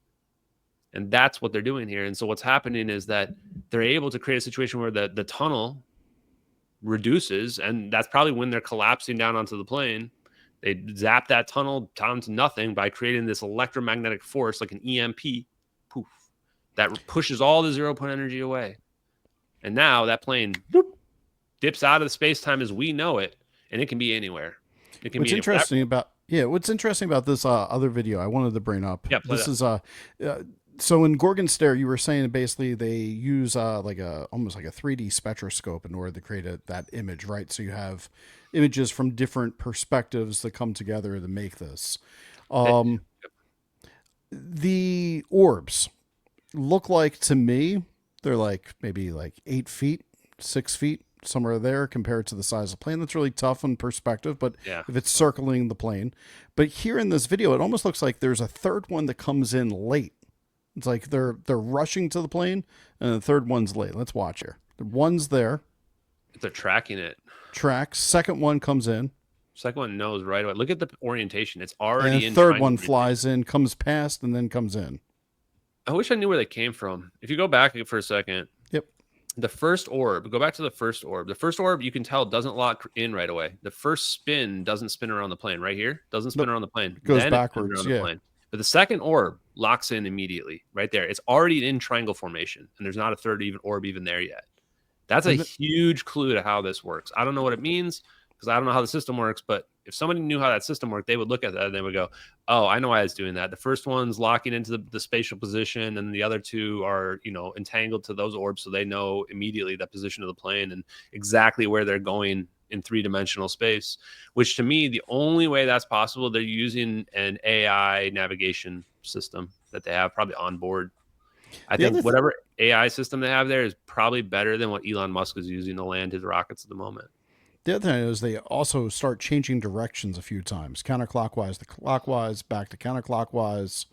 And that's what they're doing here. And so what's happening is that they're able to create a situation where the tunnel reduces, and that's probably when they're collapsing down onto the plane. They zap that tunnel down to nothing by creating this electromagnetic force, like an EMP, poof, that pushes all the 0-point energy away. And now that plane dips out of the space-time as we know it, and it can be anywhere. It can What's be interesting about this other video I wanted to bring up. Yeah, this is so in Gorgon Stare, you were saying basically they use almost like a 3D spectroscope in order to create that image, right? So you have images from different perspectives that come together to make this. The orbs look like, to me, they're like maybe like 8 feet, 6 feet somewhere there compared to the size of the plane. That's really tough in perspective, but Yeah. if it's circling the plane. But here in this video, it almost looks like there's a third one that comes in late. It's like they're rushing to the plane, and the third one's late. Let's watch here. The one's there. They're tracking it. Tracks. Second one comes in. Second one knows right away. Look at the orientation. It's And already the in. third triangle one orientation. flies in, comes past, and then comes in. I wish I knew where they came from. If you go back for a second. Yep. The first orb, go back to the first orb. The first orb, you can tell, doesn't lock in right away. The first spin doesn't spin around the plane right here. Doesn't spin around the plane. Goes Then it spins backwards, around yeah. the plane. But the second orb locks in immediately right there. It's already in triangle formation, and there's not a third orb even there yet. That's a huge clue to how this works. I don't know what it means because I don't know how the system works, but if somebody knew how that system worked, they would look at that and they would go, oh, I know why it's doing that. The first one's locking into the spatial position, and the other two are, entangled to those orbs, so they know immediately the position of the plane and exactly where they're going in three-dimensional space, which to me, the only way that's possible, they're using an AI navigation system that they have probably on board. I think whatever AI system they have there is probably better than what Elon Musk is using to land his rockets at the moment. The other thing is they also start changing directions a few times, counterclockwise to clockwise, back to counterclockwise.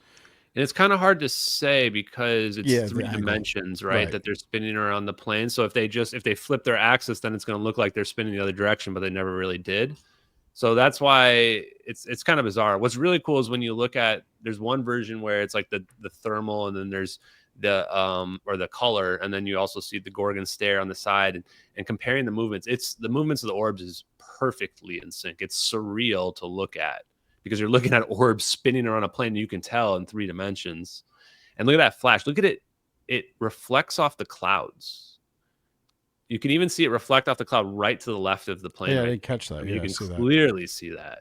And it's kind of hard to say because it's three angle. dimensions, right? That they're spinning around the plane. So if they flip their axis, then it's going to look like they're spinning the other direction, but they never really did. So that's why it's kind of bizarre. What's really cool is when you look at, there's one version where it's like the thermal, and then there's the or the color, and then you also see the Gorgon stare on the side, and comparing the movements. It's the movements of the orbs is perfectly in sync. It's surreal to look at because you're looking at orbs spinning around a plane, and you can tell in 3 dimensions. And look at that flash. Look at it. It reflects off the clouds. You can even see it reflect off the cloud right to the left of the plane. Yeah, right? I didn't catch that. You can clearly see that.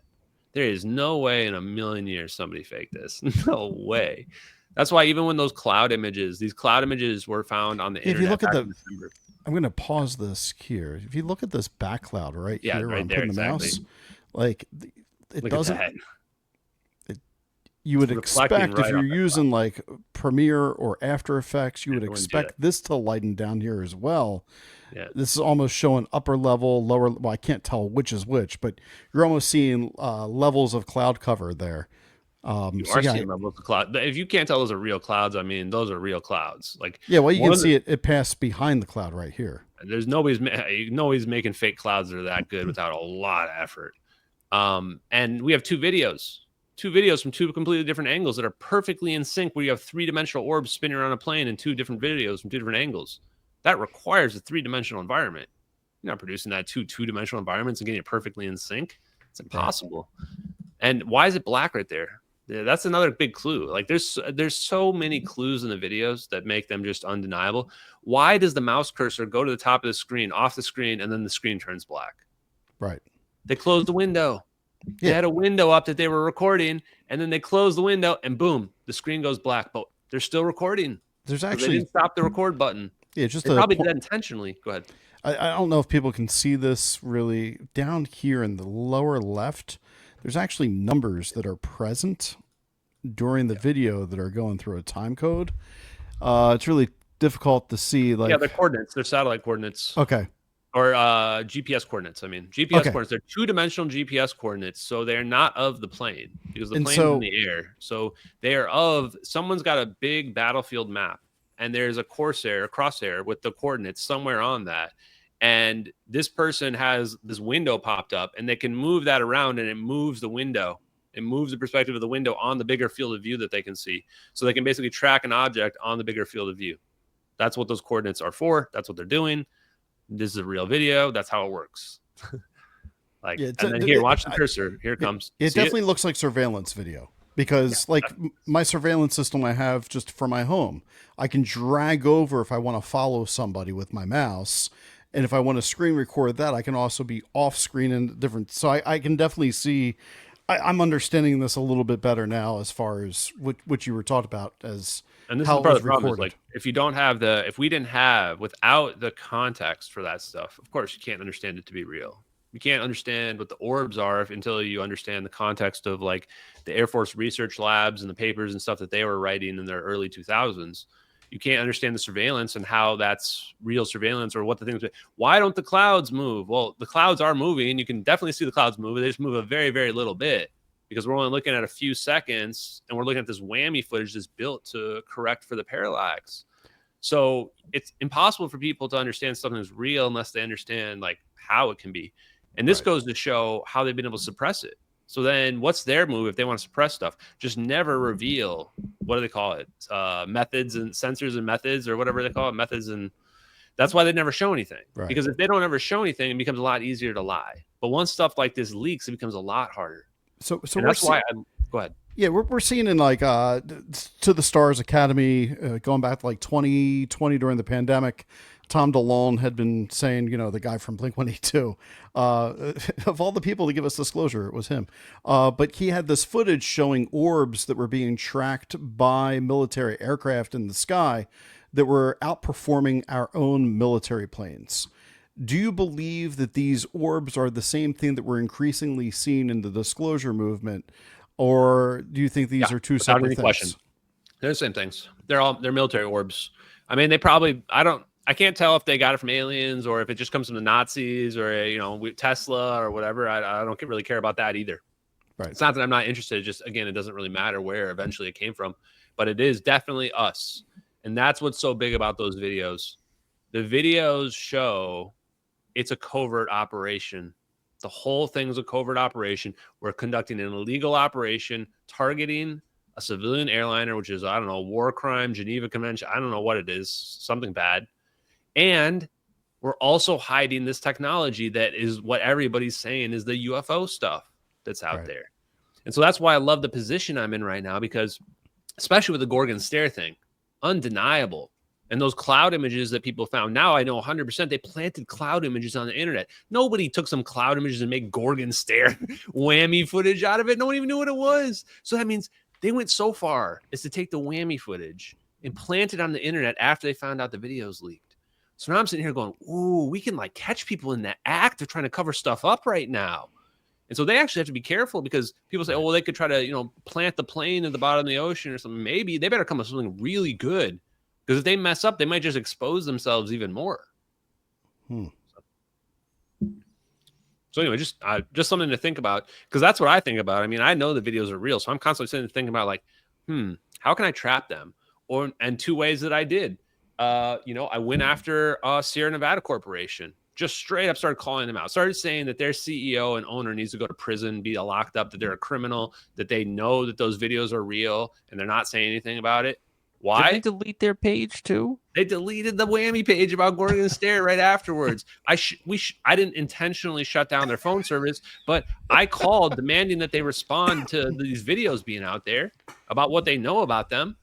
There is no way in a million years somebody faked this. No way. That's why even when these cloud images were found on the internet. If you look at I'm going to pause this here. If you look at this back cloud here, right where I'm there, putting the mouse, like it look doesn't. At You would expect if you're using cloud. like Premiere or After Effects, you would expect this to lighten down here as well. Yeah. This is almost showing upper level, lower. Well, I can't tell which is which, but you're almost seeing levels of cloud cover there. You are seeing levels of cloud. If you can't tell those are real clouds, I mean, those are real clouds. Like, yeah, well, you can see it pass behind the cloud right here. There's nobody's making fake clouds that are that good without a lot of effort. And we have two videos from two completely different angles that are perfectly in sync, where you have 3-dimensional orbs spinning around a plane in 2 different videos from 2 different angles. That requires a 3-dimensional environment. You're not producing that two-dimensional environments and getting it perfectly in sync. It's impossible. And why is it black right there? Yeah, that's another big clue. Like there's so many clues in the videos that make them just undeniable. Why does the mouse cursor go to the top of the screen, off the screen, and then the screen turns black? Right. They closed the window. Yeah. They had a window up that they were recording, and then they closed the window, and boom, the screen goes black. But they're still recording. There's They actually didn't stop the record button. they probably did that intentionally. Go ahead. I don't know if people can see this really down here in the lower left. There's actually numbers that are present during the video that are going through a time code. It's really difficult to see. Like, they're coordinates. They're satellite coordinates. Okay. Or GPS coordinates. I mean, GPS coordinates. They're 2-dimensional GPS coordinates, so they're not of the plane because the plane's in the air. So they are of someone's got a big battlefield map, and there's a crosshair with the coordinates somewhere on that. And this person has this window popped up, and they can move that around, and it moves the window. It moves the perspective of the window on the bigger field of view that they can see. So they can basically track an object on the bigger field of view. That's what those coordinates are for. That's what they're doing. This is a real video. That's how it works. And then here, watch the cursor. Here it comes. It definitely looks like surveillance video because my surveillance system I have just for my home, I can drag over if I want to follow somebody with my mouse. And if I want to screen record that, I can also be off screen and different. So I can definitely see, I'm understanding this a little bit better now as far as what you were taught about as and this how is part it of the was problem. recorded. Is like if we didn't have without the context for that stuff, of course you can't understand it to be real. You can't understand what the orbs are until you understand the context of like the Air Force research labs and the papers and stuff that they were writing in their early 2000s. You can't understand the surveillance and how that's real surveillance or what the things. Why don't the clouds move? Well, the clouds are moving. You can definitely see the clouds move. They just move a very, very little bit because we're only looking at a few seconds and we're looking at this whammy footage that's built to correct for the parallax. So it's impossible for people to understand something is real unless they understand like how it can be. And this goes to show how they've been able to suppress it. So then what's their move if they want to suppress stuff? Just never reveal, what do they call it? Methods and sensors and methods or whatever they call it, methods. And that's why they never show anything. Right. Because if they don't ever show anything, it becomes a lot easier to lie. But once stuff like this leaks, it becomes a lot harder. So that's why go ahead. Yeah, we're seeing in like To the Stars Academy going back to like 2020 during the pandemic. Tom DeLonge had been saying, you know, the guy from Blink-182, of all the people to give us disclosure, it was him. But he had this footage showing orbs that were being tracked by military aircraft in the sky that were outperforming our own military planes. Do you believe that these orbs are the same thing that we're increasingly seeing in the disclosure movement? Or do you think these are two separate things? Question. They're the same things. They're military orbs. I mean, I can't tell if they got it from aliens or if it just comes from the Nazis or, you know, Tesla or whatever. I don't really care about that either. Right. It's not that I'm not interested. Just, again, it doesn't really matter where eventually it came from, but it is definitely us. And that's what's so big about those videos. The videos show it's a covert operation. The whole thing is a covert operation. We're conducting an illegal operation targeting a civilian airliner, which is, I don't know, war crime, Geneva Convention. I don't know what it is, something bad. And we're also hiding this technology that is what everybody's saying is the UFO stuff that's out there. And so that's why I love the position I'm in right now, because especially with the Gorgon stare thing, undeniable. And those cloud images that people found, now I know 100% they planted cloud images on the internet. Nobody took some cloud images and made Gorgon stare whammy footage out of it. No one even knew what it was. So that means they went so far as to take the whammy footage and plant it on the internet after they found out the videos leaked. So now I'm sitting here going, ooh, we can like catch people in the act of trying to cover stuff up right now. And so they actually have to be careful because people say, oh, well, they could try to, you know, plant the plane at the bottom of the ocean or something. Maybe they better come up with something really good, because if they mess up, they might just expose themselves even more. So anyway, just something to think about, because that's what I think about. I mean, I know the videos are real, so I'm constantly sitting thinking about like, how can I trap them? And two ways that I did. You know, I went after Sierra Nevada Corporation, just straight up started calling them out, started saying that their CEO and owner needs to go to prison, be locked up, that they're a criminal, that they know that those videos are real and they're not saying anything about it. Why? Did they delete their page too? They deleted the whammy page about Gorgon stare right afterwards. I didn't intentionally shut down their phone service, but I called demanding that they respond to these videos being out there about what they know about them.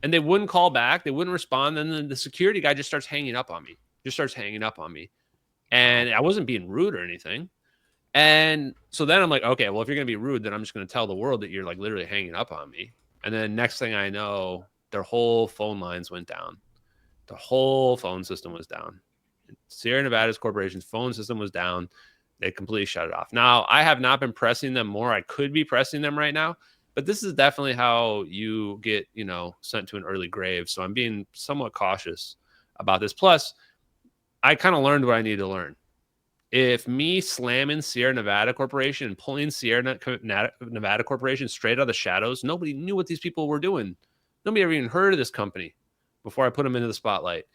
And they wouldn't call back. They wouldn't respond. And then the security guy just starts hanging up on me. And I wasn't being rude or anything. And so then I'm like, okay, well, if you're going to be rude, then I'm just going to tell the world that you're like literally hanging up on me. And then next thing I know, their whole phone lines went down. The whole phone system was down. Sierra Nevada's corporation's phone system was down. They completely shut it off. Now, I have not been pressing them more. I could be pressing them right now. But this is definitely how you get, you know, sent to an early grave. So I'm being somewhat cautious about this. Plus, I kind of learned what I need to learn. If me slamming Sierra Nevada Corporation and pulling Sierra Nevada Corporation straight out of the shadows, nobody knew what these people were doing. Nobody ever even heard of this company before I put them into the spotlight.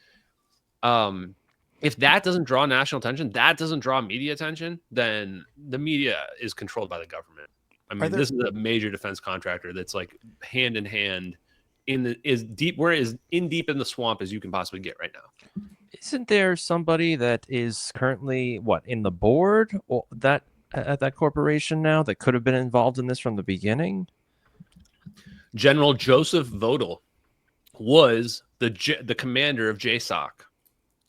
If that doesn't draw national attention, that doesn't draw media attention, then the media is controlled by the government. I mean, this is a major defense contractor that's like hand in hand deep in the swamp as you can possibly get right now. Isn't there somebody that is currently in the board or that at that corporation now that could have been involved in this from the beginning? General Joseph Vodel was the commander of JSOC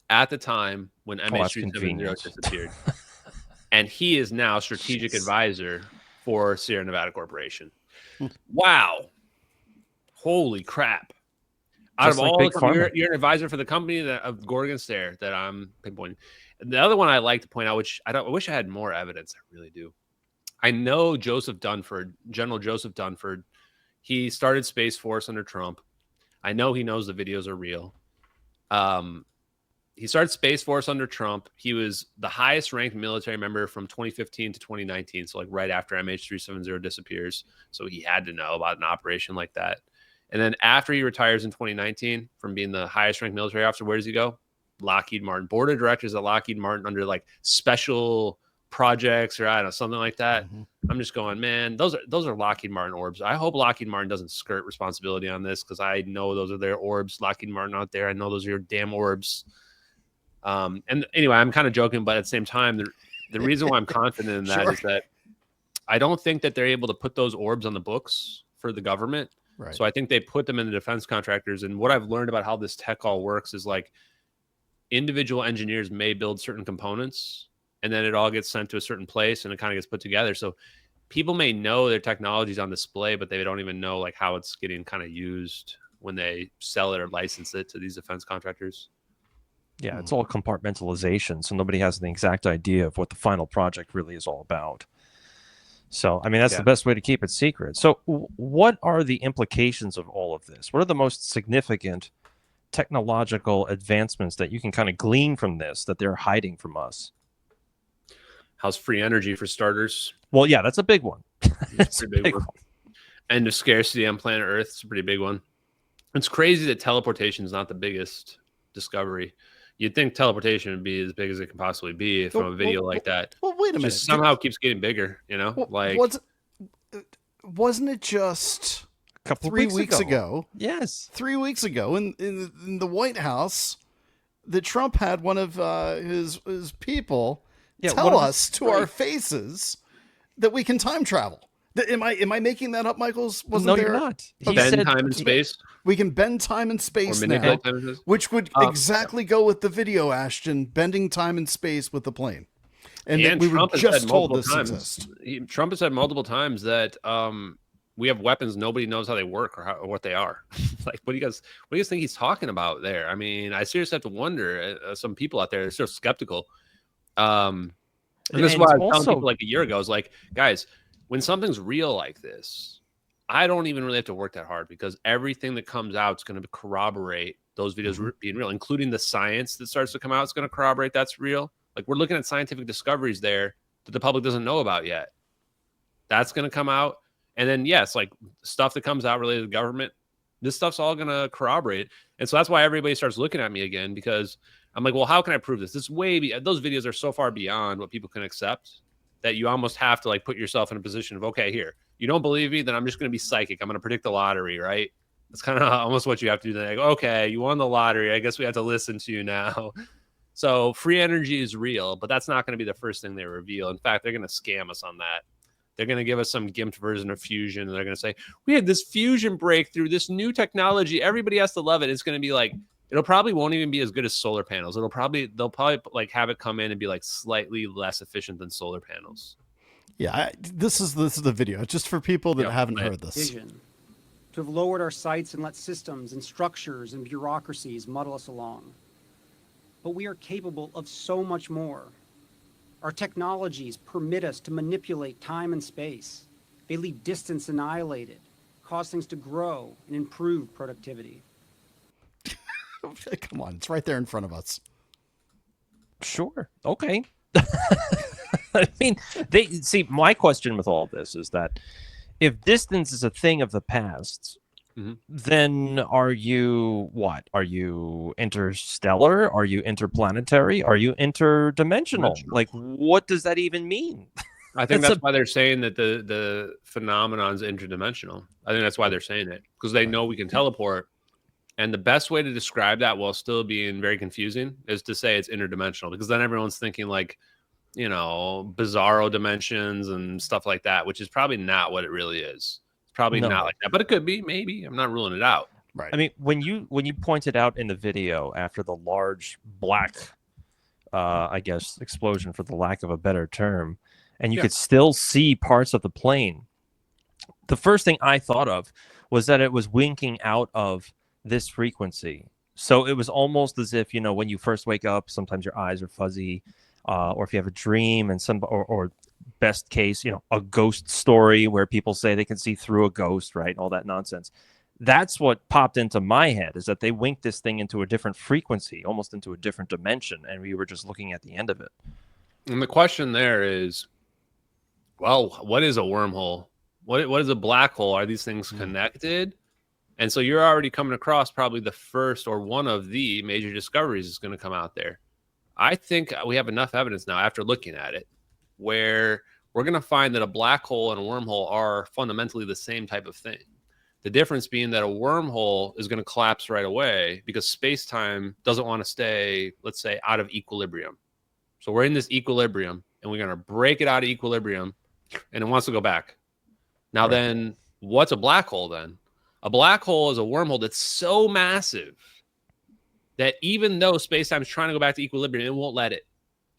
at the time when MH370 disappeared. And he is now strategic advisor for Sierra Nevada Corporation. Wow. Holy crap. Out of all, you're an advisor for the company of Gorgon stare that I'm pinpointing. And the other one I like to point out, which I wish I had more evidence. I really do. I know General Joseph Dunford. He started Space Force under Trump. I know he knows the videos are real. He started Space Force under Trump. He was the highest ranked military member from 2015 to 2019. So like right after MH370 disappears. So he had to know about an operation like that. And then after he retires in 2019 from being the highest ranked military officer, where does he go? Lockheed Martin. Board of directors at Lockheed Martin under like special projects or I don't know, something like that. I'm just going, man, those are Lockheed Martin orbs. I hope Lockheed Martin doesn't skirt responsibility on this because I know those are their orbs. Lockheed Martin out there, I know those are your damn orbs. And anyway, I'm kind of joking, but at the same time, the reason why I'm confident in that is that I don't think that they're able to put those orbs on the books for the government. Right. So I think they put them in the defense contractors. And what I've learned about how this tech all works is like individual engineers may build certain components and then it all gets sent to a certain place and it kind of gets put together. So people may know their technology is on display, but they don't even know like how it's getting kind of used when they sell it or license it to these defense contractors. Yeah, it's all compartmentalization, so nobody has the exact idea of what the final project really is all about. So, I mean, that's the best way to keep it secret. So, what are the implications of all of this? What are the most significant technological advancements that you can kind of glean from this that they're hiding from us? How's free energy for starters? Well, yeah, that's a big one. That's a big one. End of scarcity on planet Earth is a pretty big one. It's crazy that teleportation is not the biggest discovery. You'd think teleportation would be as big as it can possibly be from a video like that. Well, wait a minute. Just somehow keeps getting bigger, you know? Like wasn't it just a couple 3 weeks ago? Yes. 3 weeks ago in the White House that Trump had one of his people tell us to our faces that we can time travel. Am I making that up, Michaels? No, you're not. He bend time and space. We can bend time and space now, which would exactly go with the video, Ashton, bending time and space with the plane. And we were just told this exists. Trump has said multiple times that we have weapons nobody knows how they work or what they are. Like, what do you guys think he's talking about there? I mean, I seriously have to wonder. Some people out there are still skeptical. And this is why I was telling people like a year ago, I was like, guys, when something's real like this, I don't even really have to work that hard because everything that comes out is going to corroborate those videos being real, including the science that starts to come out. It's going to corroborate that's real. Like we're looking at scientific discoveries there that the public doesn't know about yet. That's going to come out. And then, yes, like stuff that comes out related to government, this stuff's all going to corroborate. And so that's why everybody starts looking at me again, because I'm like, well, how can I prove this? Those videos are so far beyond what people can accept that you almost have to like put yourself in a position of, okay, here, you don't believe me, then I'm just going to be psychic. I'm going to predict the lottery, right? That's kind of almost what you have to do. Then like, okay, you won the lottery. I guess we have to listen to you now. So free energy is real, but that's not going to be the first thing they reveal. In fact, they're going to scam us on that. They're going to give us some gimped version of fusion, and they're going to say, we had this fusion breakthrough, this new technology. Everybody has to love it. It's going to be like, it'll probably won't even be as good as solar panels. They'll probably like have it come in and be like slightly less efficient than solar panels. Yeah, this is the video. Just for people that haven't heard this. Vision, to have lowered our sights and let systems and structures and bureaucracies muddle us along. But we are capable of so much more. Our technologies permit us to manipulate time and space. They leave distance annihilated, cause things to grow and improve productivity. Come on, it's right there in front of us. Sure. Okay. I mean, my question with all of this is that if distance is a thing of the past, then are you what? Are you interstellar? Are you interplanetary? Are you interdimensional? Like, what does that even mean? I think that's why they're saying that the phenomenon is interdimensional. I think that's why they're saying it, because they know we can teleport. And the best way to describe that while still being very confusing is to say it's interdimensional, because then everyone's thinking like, you know, bizarro dimensions and stuff like that, which is probably not what it really is. It's probably not like that, but it could be, maybe. I'm not ruling it out. Right. I mean, when you pointed out in the video after the large black, I guess, explosion, for the lack of a better term, and you could still see parts of the plane, the first thing I thought of was that it was winking out of this frequency. So it was almost as if, you know, when you first wake up, sometimes your eyes are fuzzy, or if you have a dream and or best case, you know, a ghost story where people say they can see through a ghost, right? All that nonsense. That's what popped into my head, is that they winked this thing into a different frequency, almost into a different dimension, and we were just looking at the end of it. And the question there is, well, what is a wormhole? What is a black hole? Are these things connected? And so you're already coming across probably the first or one of the major discoveries is going to come out there. I think we have enough evidence now after looking at it where we're going to find that a black hole and a wormhole are fundamentally the same type of thing. The difference being that a wormhole is going to collapse right away because space-time doesn't want to stay, let's say, out of equilibrium. So we're in this equilibrium and we're going to break it out of equilibrium and it wants to go back. Now, then what's a black hole then? A black hole is a wormhole that's so massive that even though space-time is trying to go back to equilibrium, it won't let it.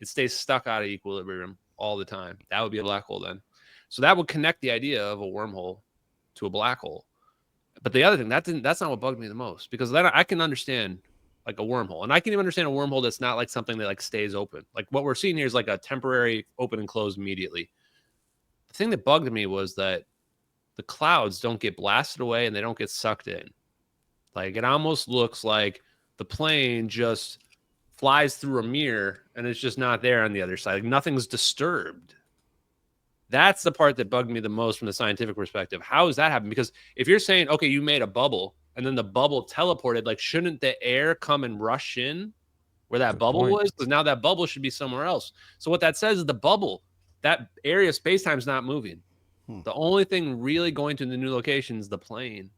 It stays stuck out of equilibrium all the time. That would be a black hole then. So that would connect the idea of a wormhole to a black hole. But the other thing, that's not what bugged me the most, because then I can understand like a wormhole. And I can even understand a wormhole that's not like something that like stays open. Like what we're seeing here is like a temporary open and close immediately. The thing that bugged me was that the clouds don't get blasted away and they don't get sucked in. Like it almost looks like the plane just flies through a mirror and it's just not there on the other side. Like nothing's disturbed. That's the part that bugged me the most from the scientific perspective. How does that happen? Because if you're saying, okay, you made a bubble and then the bubble teleported, like shouldn't the air come and rush in where that bubble was? Because now that bubble should be somewhere else. So what that says is the bubble, that area of space-time is not moving. The only thing really going to the new location is the plane.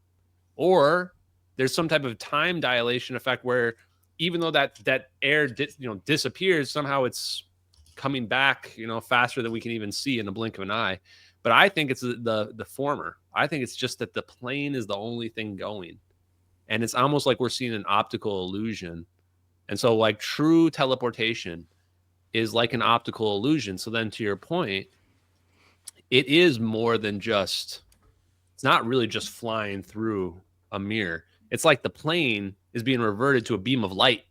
Or there's some type of time dilation effect where even though that air disappears, somehow it's coming back, faster than we can even see in the blink of an eye. But I think it's the former. I think it's just that the plane is the only thing going. And it's almost like we're seeing an optical illusion. And so like true teleportation is like an optical illusion. So then to your point, it is more than just, it's not really just flying through a mirror. It's like the plane is being reverted to a beam of light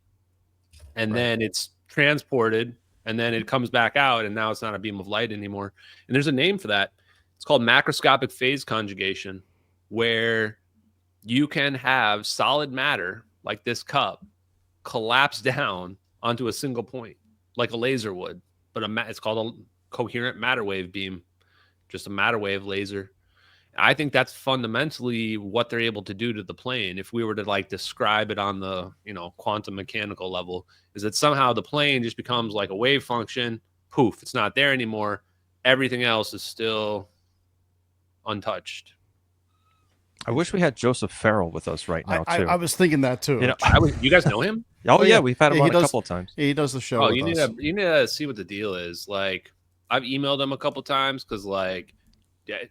and then it's transported and then it comes back out and now it's not a beam of light anymore. And there's a name for that. It's called macroscopic phase conjugation, where you can have solid matter like this cup collapse down onto a single point like a laser would, but it's called a coherent matter wave beam. Just a matter wave laser. I think that's fundamentally what they're able to do to the plane. If we were to like describe it on the, quantum mechanical level, is that somehow the plane just becomes like a wave function. Poof, it's not there anymore. Everything else is still untouched. I wish we had Joseph Farrell with us right now too. I was thinking that too. You guys know him? Oh yeah, we've had him on a couple of times. Yeah, he does the show. Oh, you need to see what the deal is. Like, I've emailed him a couple times because, like,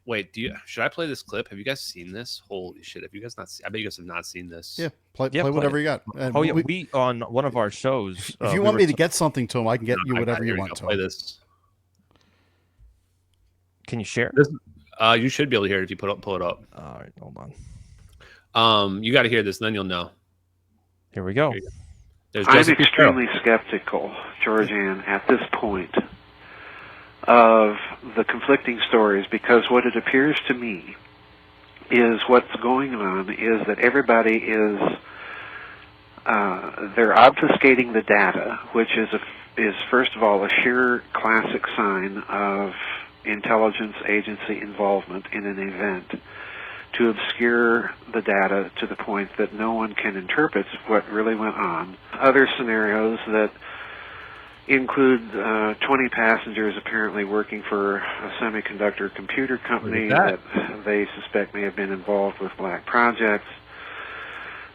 wait, should I play this clip? Have you guys seen this? Holy shit! Have you guys not? I bet you guys have not seen this. Yeah, play whatever you got. And we on one of our shows. If you want me to get something to him, I can get you whatever you want to. Play this. Can you share? You should be able to hear it if you pull it up. All right, hold on. You got to hear this, and then you'll know. Here we go. I'm extremely skeptical, Georgianne, at this point of the conflicting stories, because what it appears to me is what's going on is that everybody is they're obfuscating the data, which is first of all a sheer classic sign of intelligence agency involvement in an event, to obscure the data to the point that no one can interpret what really went on. Other scenarios that include 20 passengers apparently working for a semiconductor computer company that they suspect may have been involved with black projects.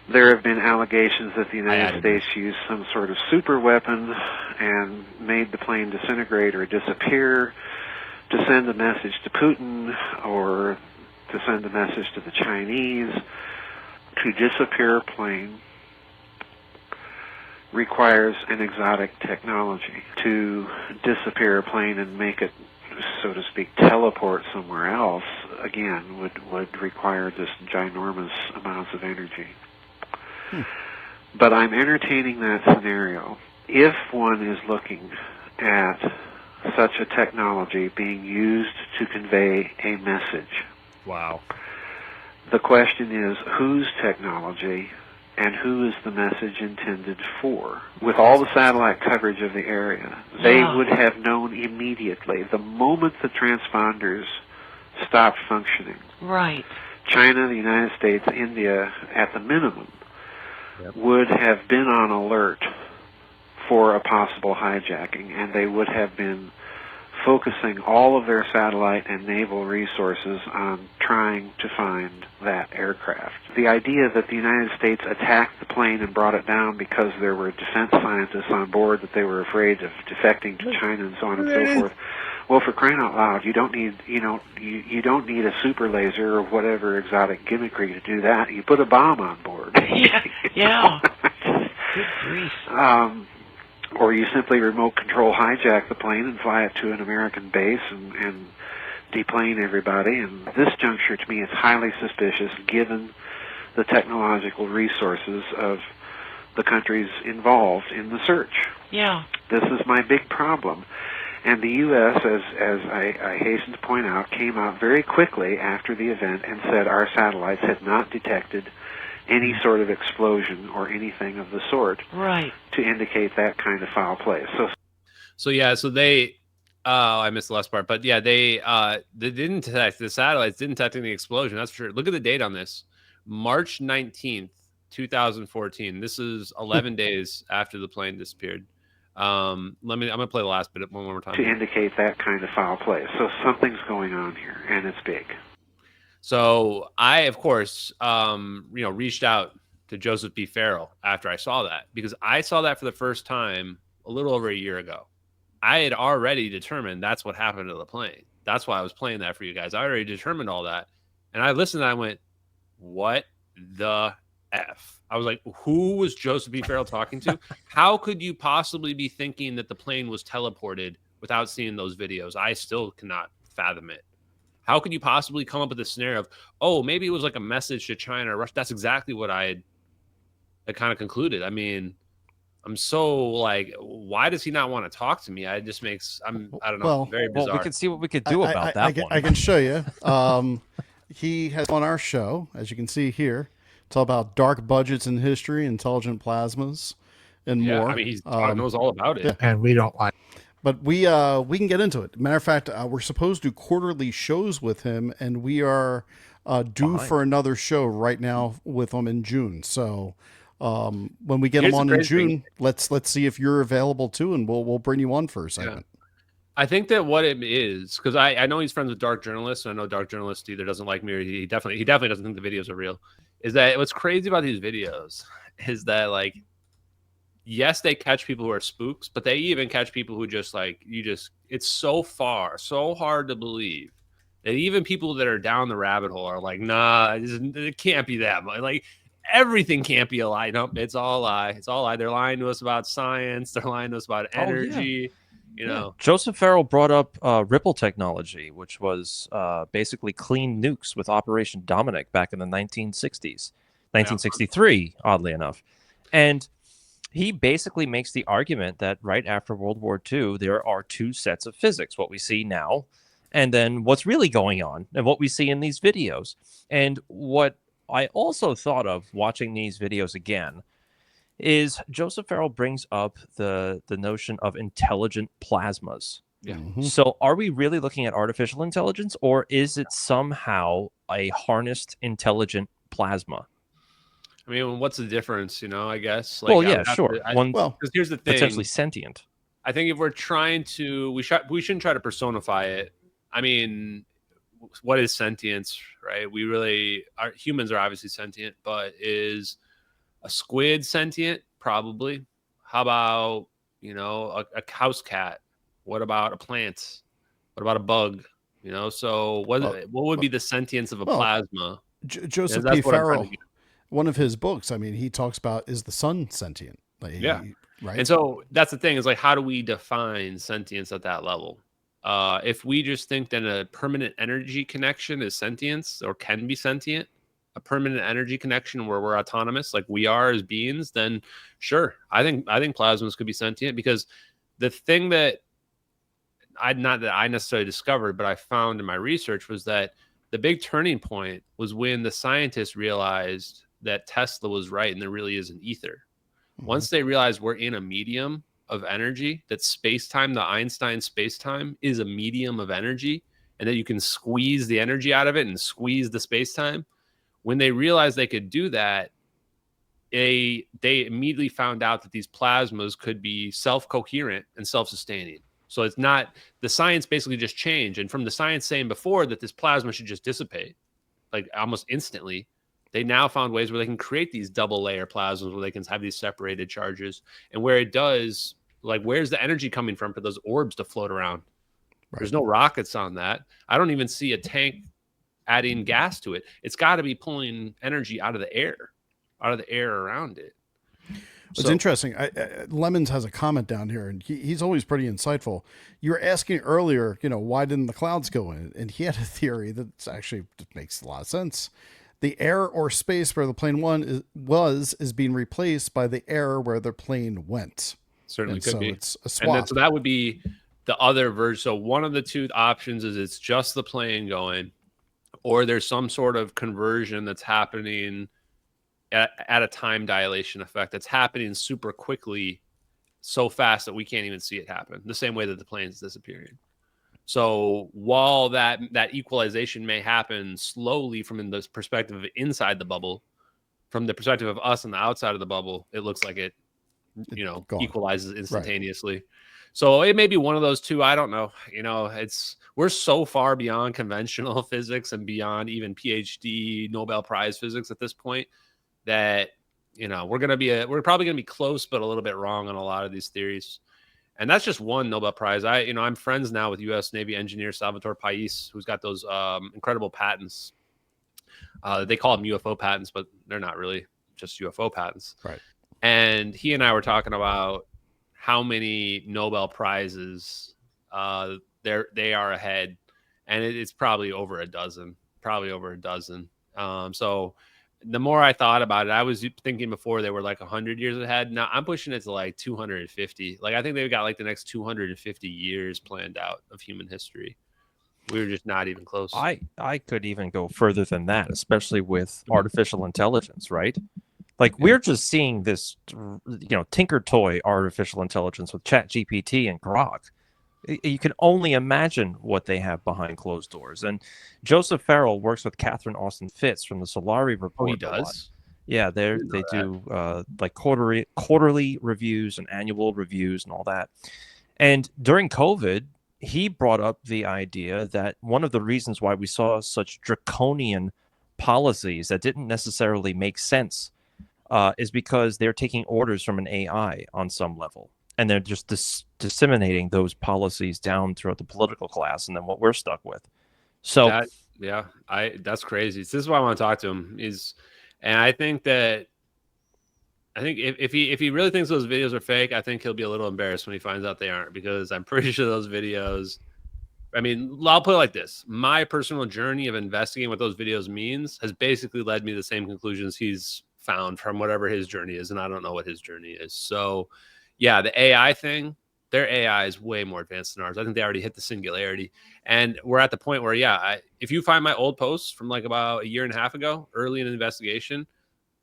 There have been allegations that the United States used some sort of super weapon and made the plane disintegrate or disappear to send a message to Putin or to send a message to the Chinese. To disappear a plane requires an exotic technology. To disappear a plane and make it, so to speak, teleport somewhere else, again, would require just ginormous amounts of energy. But I'm entertaining that scenario. If one is looking at such a technology being used to convey a message, wow, The question is, whose technology and who is the message intended for? With all the satellite coverage of the area, they would have known immediately, the moment the transponders stopped functioning. Right. China, the United States, India, at the minimum, would have been on alert for a possible hijacking, and they would have been focusing all of their satellite and naval resources on trying to find that aircraft. The idea that the United States attacked the plane and brought it down because there were defense scientists on board that they were afraid of defecting to China and so on and so forth. Well, for crying out loud, you don't need, you don't need a super laser or whatever exotic gimmickry to do that. You put a bomb on board. Yeah. Good grief. Or you simply remote control hijack the plane and fly it to an American base and deplane everybody. And this juncture, to me, is highly suspicious given the technological resources of the countries involved in the search. Yeah. This is my big problem. And the U.S., as I hasten to point out, came out very quickly after the event and said our satellites had not detected any sort of explosion or anything of the sort, right, to indicate that kind of foul play. So they, I missed the last part, but yeah, they didn't detect, the satellites didn't detect any explosion. That's for sure. Look at the date on this, March 19th, 2014. This is 11 days after the plane disappeared. I'm gonna play the last bit one more time to indicate that kind of foul play. So something's going on here, and it's big. So I, of course, reached out to Joseph B. Farrell after I saw that, because I saw that for the first time a little over a year ago. I had already determined that's what happened to the plane. That's why I was playing that for you guys. I already determined all that. And I listened and I went, what the F? I was like, who was Joseph B. Farrell talking to? How could you possibly be thinking that the plane was teleported without seeing those videos? I still cannot fathom it. How could you possibly come up with a scenario of, oh, maybe it was like a message to China or Russia? That's exactly what I had kind of concluded. I mean, I'm so like, why does he not want to talk to me? I just makes, I don't know, well, very bizarre. Well, we can see what we could do about that one. I can show you. He has on our show, as you can see here. It's all about dark budgets in history, intelligent plasmas, and more. I mean, he knows all about it. Yeah. And we don't like. But we can get into it. Matter of fact, we're supposed to do quarterly shows with him, and we are due for another show right now with him in June. So when we get him on in June, let's see if you're available too, and we'll bring you on for a segment. Yeah. I think that what it is, because I know he's friends with dark journalists, and I know dark journalists either doesn't like me or he definitely doesn't think the videos are real. Is that what's crazy about these videos is that, like, yes, they catch people who are spooks, but they even catch people who just like, it's so hard to believe that even people that are down the rabbit hole are like, nah, it can't be that much. Like, everything can't be a lie. Nope, it's all lie. It's all lie. They're lying to us about science. They're lying to us about energy. You know, Joseph Farrell brought up Ripple technology, which was basically clean nukes with Operation Dominic back in the 1960s, 1963, oddly enough. And he basically makes the argument that right after World War II, there are two sets of physics, what we see now, and then what's really going on and what we see in these videos. And what I also thought of watching these videos again is Joseph Farrell brings up the notion of intelligent plasmas. Yeah. Mm-hmm. So are we really looking at artificial intelligence, or is it somehow a harnessed intelligent plasma? I mean, what's the difference? You know, I guess. Like, Well, yeah, sure. Because here's the thing. Potentially sentient. I think if we're trying to, we shouldn't try to personify it. I mean, what is sentience, right? Humans are obviously sentient, but is a squid sentient? Probably. How about, a house cat? What about a plant? What about a bug? So what would be the sentience of a plasma? Joseph P. Farrell, one of his books, I mean, he talks about, is the sun sentient? Like, yeah. Right. And so that's the thing, is like, how do we define sentience at that level? If we just think that a permanent energy connection is sentience or can be sentient, a permanent energy connection where we're autonomous, like we are as beings, then sure. I think plasmas could be sentient, because the thing that not that I necessarily discovered, but I found in my research was that The big turning point was when the scientists realized that Tesla was right and there really is an ether. Once they realized we're in a medium of energy, that space-time, the Einstein space-time, is a medium of energy, and that you can squeeze the energy out of it and squeeze the space-time. When they realized they could do that, they immediately found out that these plasmas could be self-coherent and self-sustaining. So it's not, the science basically just changed. And from the science saying before that this plasma should just dissipate, like almost instantly, they now found ways where they can create these double layer plasmas where they can have these separated charges. And where it does, like, where's the energy coming from for those orbs to float around? Right. There's no rockets on that. I don't even see a tank adding gas to it. It's got to be pulling energy out of the air around it. It's interesting. Lemons has a comment down here, and he's always pretty insightful. You were asking earlier, why didn't the clouds go in? And he had a theory that actually makes a lot of sense. The air or space where the plane is being replaced by the air where the plane went. Certainly could be. It's a swap. And so that would be the other version. So one of the two options is it's just the plane going, or there's some sort of conversion that's happening at a time dilation effect that's happening super quickly, so fast that we can't even see it happen, the same way that the plane's disappearing. So while that equalization may happen slowly from the perspective of inside the bubble, from the perspective of us on the outside of the bubble, it looks like it equalizes instantaneously. Right. So it may be one of those two. I don't know. We're so far beyond conventional physics and beyond even PhD Nobel Prize physics at this point that we're probably gonna be close, but a little bit wrong on a lot of these theories. And that's just one Nobel Prize. I'm friends now with U.S. Navy engineer Salvatore Pais, who's got those incredible patents. They call them UFO patents, but they're not really just UFO patents. Right. And he and I were talking about how many Nobel Prizes they are ahead, and it's probably over a dozen. So the more I thought about it, I was thinking before they were like 100 years ahead. Now I'm pushing it to like 250. Like I think they've got like the next 250 years planned out of human history. We were just not even close. I could even go further than that, especially with artificial intelligence, right? Like we're just seeing this, tinker toy artificial intelligence with ChatGPT and Grok. You can only imagine what they have behind closed doors. And Joseph Farrell works with Catherine Austin Fitts from the Solari Report. Oh, he does? Yeah, they do like quarterly reviews and annual reviews and all that. And during COVID, he brought up the idea that one of the reasons why we saw such draconian policies that didn't necessarily make sense is because they're taking orders from an AI on some level. And they're just disseminating those policies down throughout the political class, and then what we're stuck with. So that's crazy. This is why I want to talk to him. And I think if he really thinks those videos are fake, I think he'll be a little embarrassed when he finds out they aren't, because I'm pretty sure those videos. I mean, I'll put it like this: my personal journey of investigating what those videos means has basically led me to the same conclusions he's found from whatever his journey is, and I don't know what his journey is. So. Yeah, the AI thing, their AI is way more advanced than ours. I think they already hit the singularity. And we're at the point where, if you find my old posts from like about a year and a half ago, early in the investigation,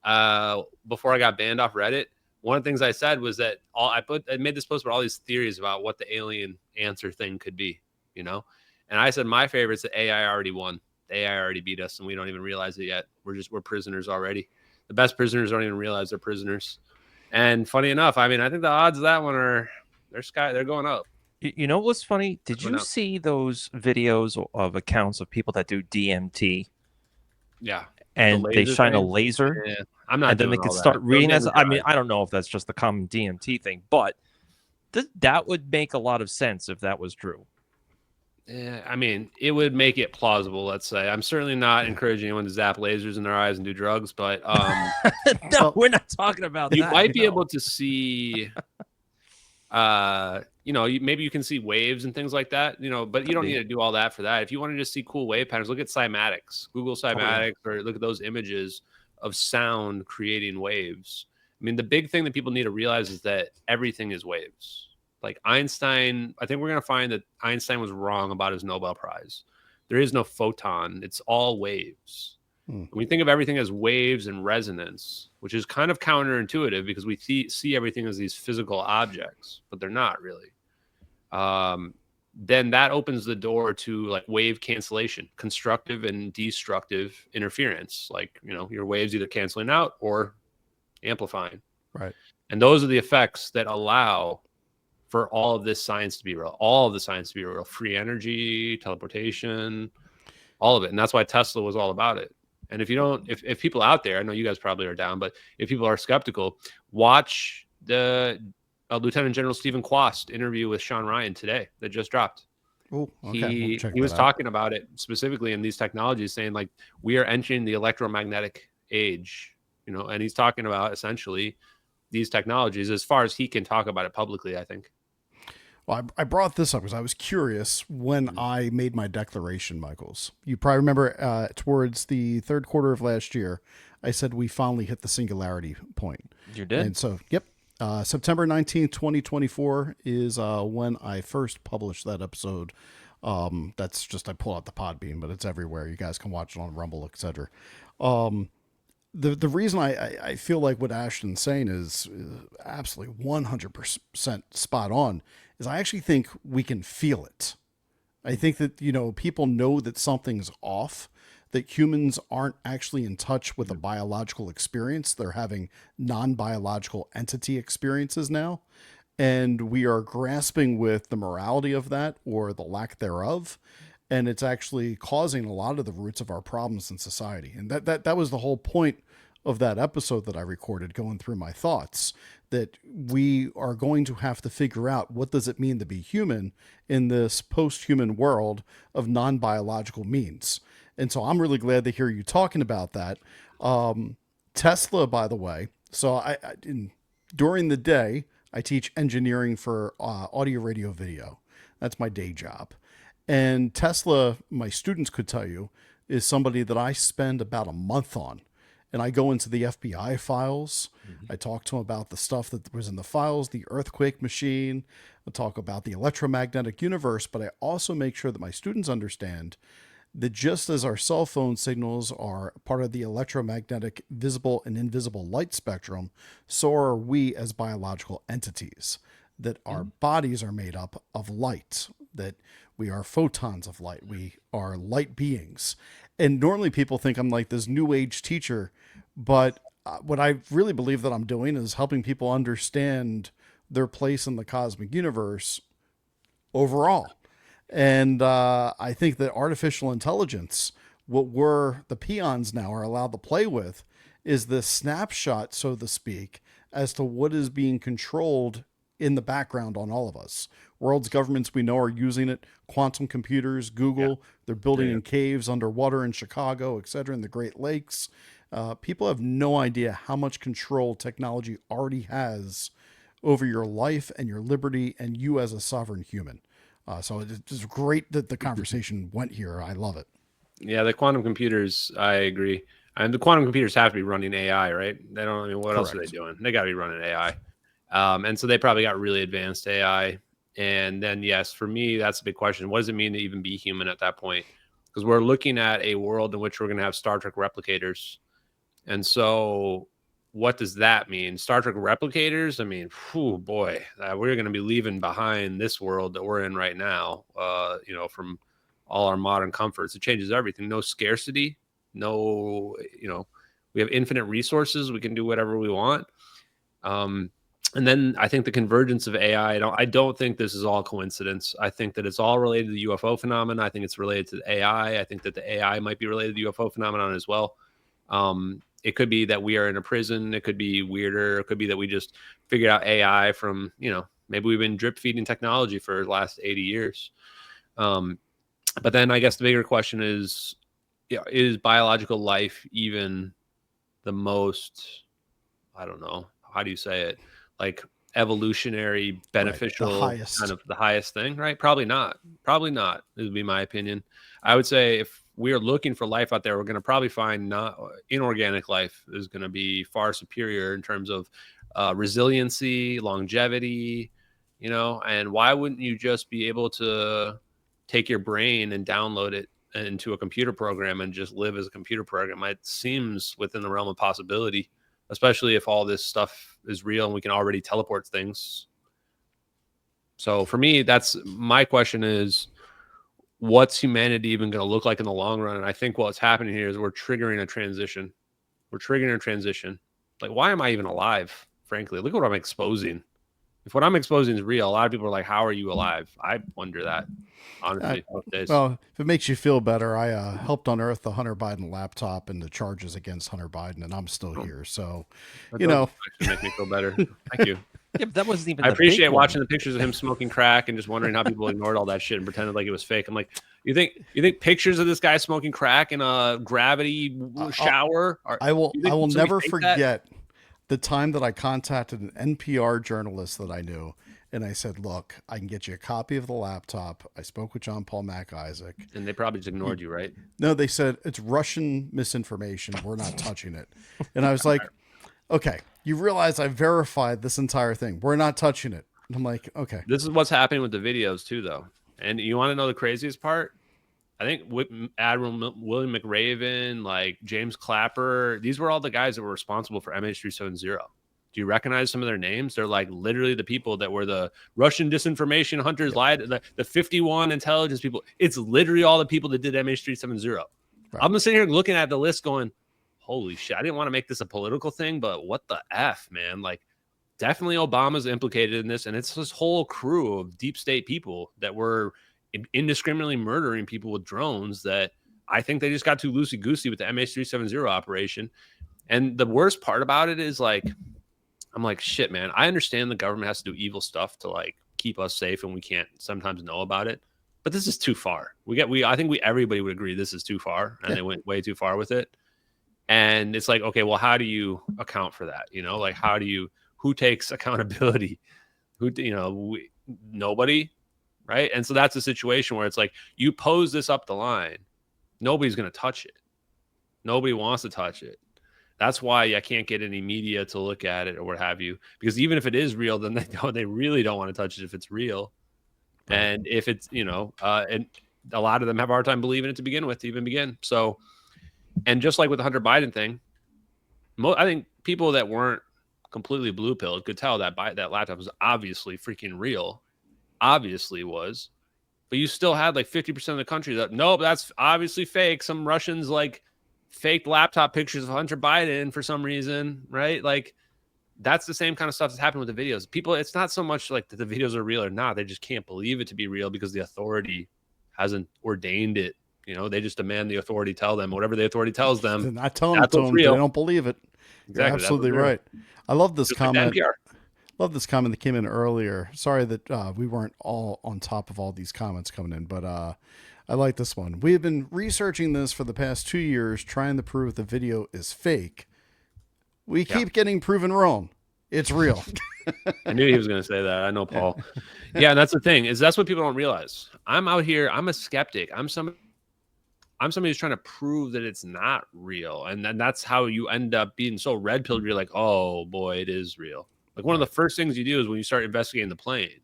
before I got banned off Reddit, one of the things I said was that I made this post about all these theories about what the alien answer thing could be, And I said my favorite is that AI already won. The AI already beat us, and we don't even realize it yet. We're prisoners already. The best prisoners don't even realize they're prisoners. And funny enough, I think the odds of that one they're going up. You know what's funny? Did you see those videos of accounts of people that do DMT? Yeah. And they shine a laser. Yeah. I'm not. And then they can start reading as. I don't know if that's just the common DMT thing, but that would make a lot of sense if that was true. Yeah, it would make it plausible, let's say. I'm certainly not encouraging anyone to zap lasers in their eyes and do drugs, but no, we're not talking about that. You might be able to see maybe you can see waves and things like that, but you don't need to do all that for that. If you want to just see cool wave patterns, look at cymatics. Google cymatics or look at those images of sound creating waves. The big thing that people need to realize is that everything is waves. Like Einstein, I think we're going to find that Einstein was wrong about his Nobel Prize. There is no photon. It's all waves. We think of everything as waves and resonance, which is kind of counterintuitive because we see everything as these physical objects, but they're not really. Then that opens the door to like wave cancellation, constructive and destructive interference. Like, you know, your waves either canceling out or amplifying. Right. And those are the effects that allow for all of this science to be real, all of the science to be real, free energy, teleportation, all of it. And that's why Tesla was all about it. And if you don't, if people out there, I know you guys probably are down, but if people are skeptical, watch the Lieutenant General Stephen Quast interview with Sean Ryan today that just dropped. Oh, okay. He was talking about it specifically in these technologies, saying like we are entering the electromagnetic age, you know, and he's talking about essentially these technologies as far as he can talk about it publicly, I think. Well, I brought this up because I was curious when I made my declaration, Michaels. You probably remember towards the third quarter of last year, I said we finally hit the singularity point. You did? And so, yep. September 19th, 2024 is when I first published that episode. That's just, I pull out the Podbean, but it's everywhere. You guys can watch it on Rumble, etc. The reason I feel like what Ashton's saying is absolutely 100% spot on is I actually think we can feel it. I think that, you know, people know that something's off, that humans aren't actually in touch with a biological experience. They're having non-biological entity experiences now. And we are grasping with the morality of that or the lack thereof. And it's actually causing a lot of the roots of our problems in society. And that was the whole point of that episode that I recorded, going through my thoughts, that we are going to have to figure out what does it mean to be human in this post-human world of non-biological means. And so I'm really glad to hear you talking about that. Tesla, by the way, so during the day, I teach engineering for audio, radio, video. That's my day job. And Tesla, my students could tell you, is somebody that I spend about a month on. And I go into the FBI files. I talk to them about the stuff that was in the files, the earthquake machine. I talk about the electromagnetic universe, but I also make sure that my students understand that just as our cell phone signals are part of the electromagnetic visible and invisible light spectrum, so are we as biological entities, that our bodies are made up of light, that we are photons of light, we are light beings. And normally people think I'm like this new age teacher, but what I really believe that I'm doing is helping people understand their place in the cosmic universe overall. And I think that artificial intelligence, what we're, the peons now are allowed to play with, is this snapshot, so to speak, as to what is being controlled in the background on all of us. World's governments we know are using it. Quantum computers, Google, they're building in caves underwater in Chicago, etc., in the Great Lakes. People have no idea how much control technology already has over your life and your liberty and you as a sovereign human. So it's great that the conversation went here. I love it. Yeah, the quantum computers, I agree. And the quantum computers have to be running AI, right? They don't, I mean, what else are they doing? They got to be running AI. And so they probably got really advanced AI. And then, yes, for me, that's a big question. What does it mean to even be human at that point? Because we're looking at a world in which we're going to have Star Trek replicators. And so what does that mean? Star Trek replicators? I mean, whew, boy, we're going to be leaving behind this world that we're in right now, you know, from all our modern comforts. It changes everything. No scarcity, no, you know, we have infinite resources. We can do whatever we want. And then I think the convergence of AI, I don't think this is all coincidence. I think that it's all related to the UFO phenomenon. I think it's related to the AI. I think that the AI might be related to the UFO phenomenon as well. It could be that we are in a prison. It could be weirder. It could be that we just figured out AI from, you know, maybe we've been drip feeding technology for the last 80 years. But then I guess the bigger question is, you know, is biological life even the most, I don't know, how do you say it? Like evolutionary, beneficial, right, kind of the highest thing, right? Probably not. Probably not, would be my opinion. I would say if we are looking for life out there, we're going to probably find not inorganic life is going to be far superior in terms of resiliency, longevity, you know. And why wouldn't you just be able to take your brain and download it into a computer program and just live as a computer program. It seems within the realm of possibility, especially if all this stuff is real and we can already teleport things. So for me, that's my question is, what's humanity even going to look like in the long run? And I think what's happening here is we're triggering a transition. We're triggering a transition. Like, why am I even alive? Frankly, look at what I'm exposing. If what I'm exposing is real, a lot of people are like, how are you alive? I wonder that, honestly. Well, if it makes you feel better, I helped unearth the Hunter Biden laptop and the charges against Hunter Biden, and I'm still here. So, That you know, does make me feel better. Thank you. Yeah, but that wasn't even. I the appreciate big watching one. the pictures of him smoking crack and just wondering how people ignored all that shit and pretended like it was fake. I'm like, you think pictures of this guy smoking crack in a gravity shower? I will never forget forget the time that I contacted an NPR journalist that I knew, and I said, "Look, I can get you a copy of the laptop." I spoke with John Paul Mac Isaac, and they probably just ignored you, right? No, they said it's Russian misinformation. We're not touching it. And I was like, okay, you realize I verified this entire thing. We're not touching it. And I'm like, okay. This is what's happening with the videos too, though. And you want to know the craziest part? I think Admiral William McRaven, like James Clapper, these were all the guys that were responsible for MH370. Do you recognize some of their names? They're like literally the people that were the Russian disinformation hunters, lied, the 51 intelligence people. It's literally all the people that did MH370. Right. I'm just sitting here looking at the list going, holy shit, I didn't want to make this a political thing, but what the F, man? Like, definitely Obama's implicated in this, and it's this whole crew of deep state people that were indiscriminately murdering people with drones that I think they just got too loosey-goosey with the MH370 operation. And the worst part about it is, like, I'm like, shit, man, I understand the government has to do evil stuff to, like, keep us safe, and we can't sometimes know about it. But this is too far. I think everybody would agree this is too far, and they went way too far with it. And it's like, okay, well, how do you account for that? You know, like, who takes accountability? Nobody, right? And so that's a situation where it's like, you pose this up the line, nobody's going to touch it. Nobody wants to touch it. That's why I can't get any media to look at it or what have you, because even if it is real, then they really don't want to touch it if it's real. And if it's, and a lot of them have a hard time believing it to even begin. So, and just like with the Hunter Biden thing, I think people that weren't completely blue-pilled could tell that that laptop was obviously freaking real. Obviously was. But you still had like 50% of the country that, nope, that's obviously fake. Some Russians like faked laptop pictures of Hunter Biden for some reason, right? Like, that's the same kind of stuff that's happened with the videos. People, it's not so much like that the videos are real or not. They just can't believe it to be real because the authority hasn't ordained it. They just demand the authority tell them whatever the authority tells them. They're not telling it to them. They don't believe it. Exactly. You're absolutely right. I love this just comment. Like love this comment that came in earlier. Sorry that we weren't all on top of all these comments coming in, but I like this one. We have been researching this for the past 2 years, trying to prove the video is fake. We keep getting proven wrong. It's real. I knew he was going to say that. I know Paul. Yeah, that's the thing, is that's what people don't realize. I'm out here. I'm a skeptic. I'm somebody who's trying to prove that it's not real. And then that's how you end up being so red-pilled. You're like, oh, boy, it is real. Like, one of the first things you do is when you start investigating the plane,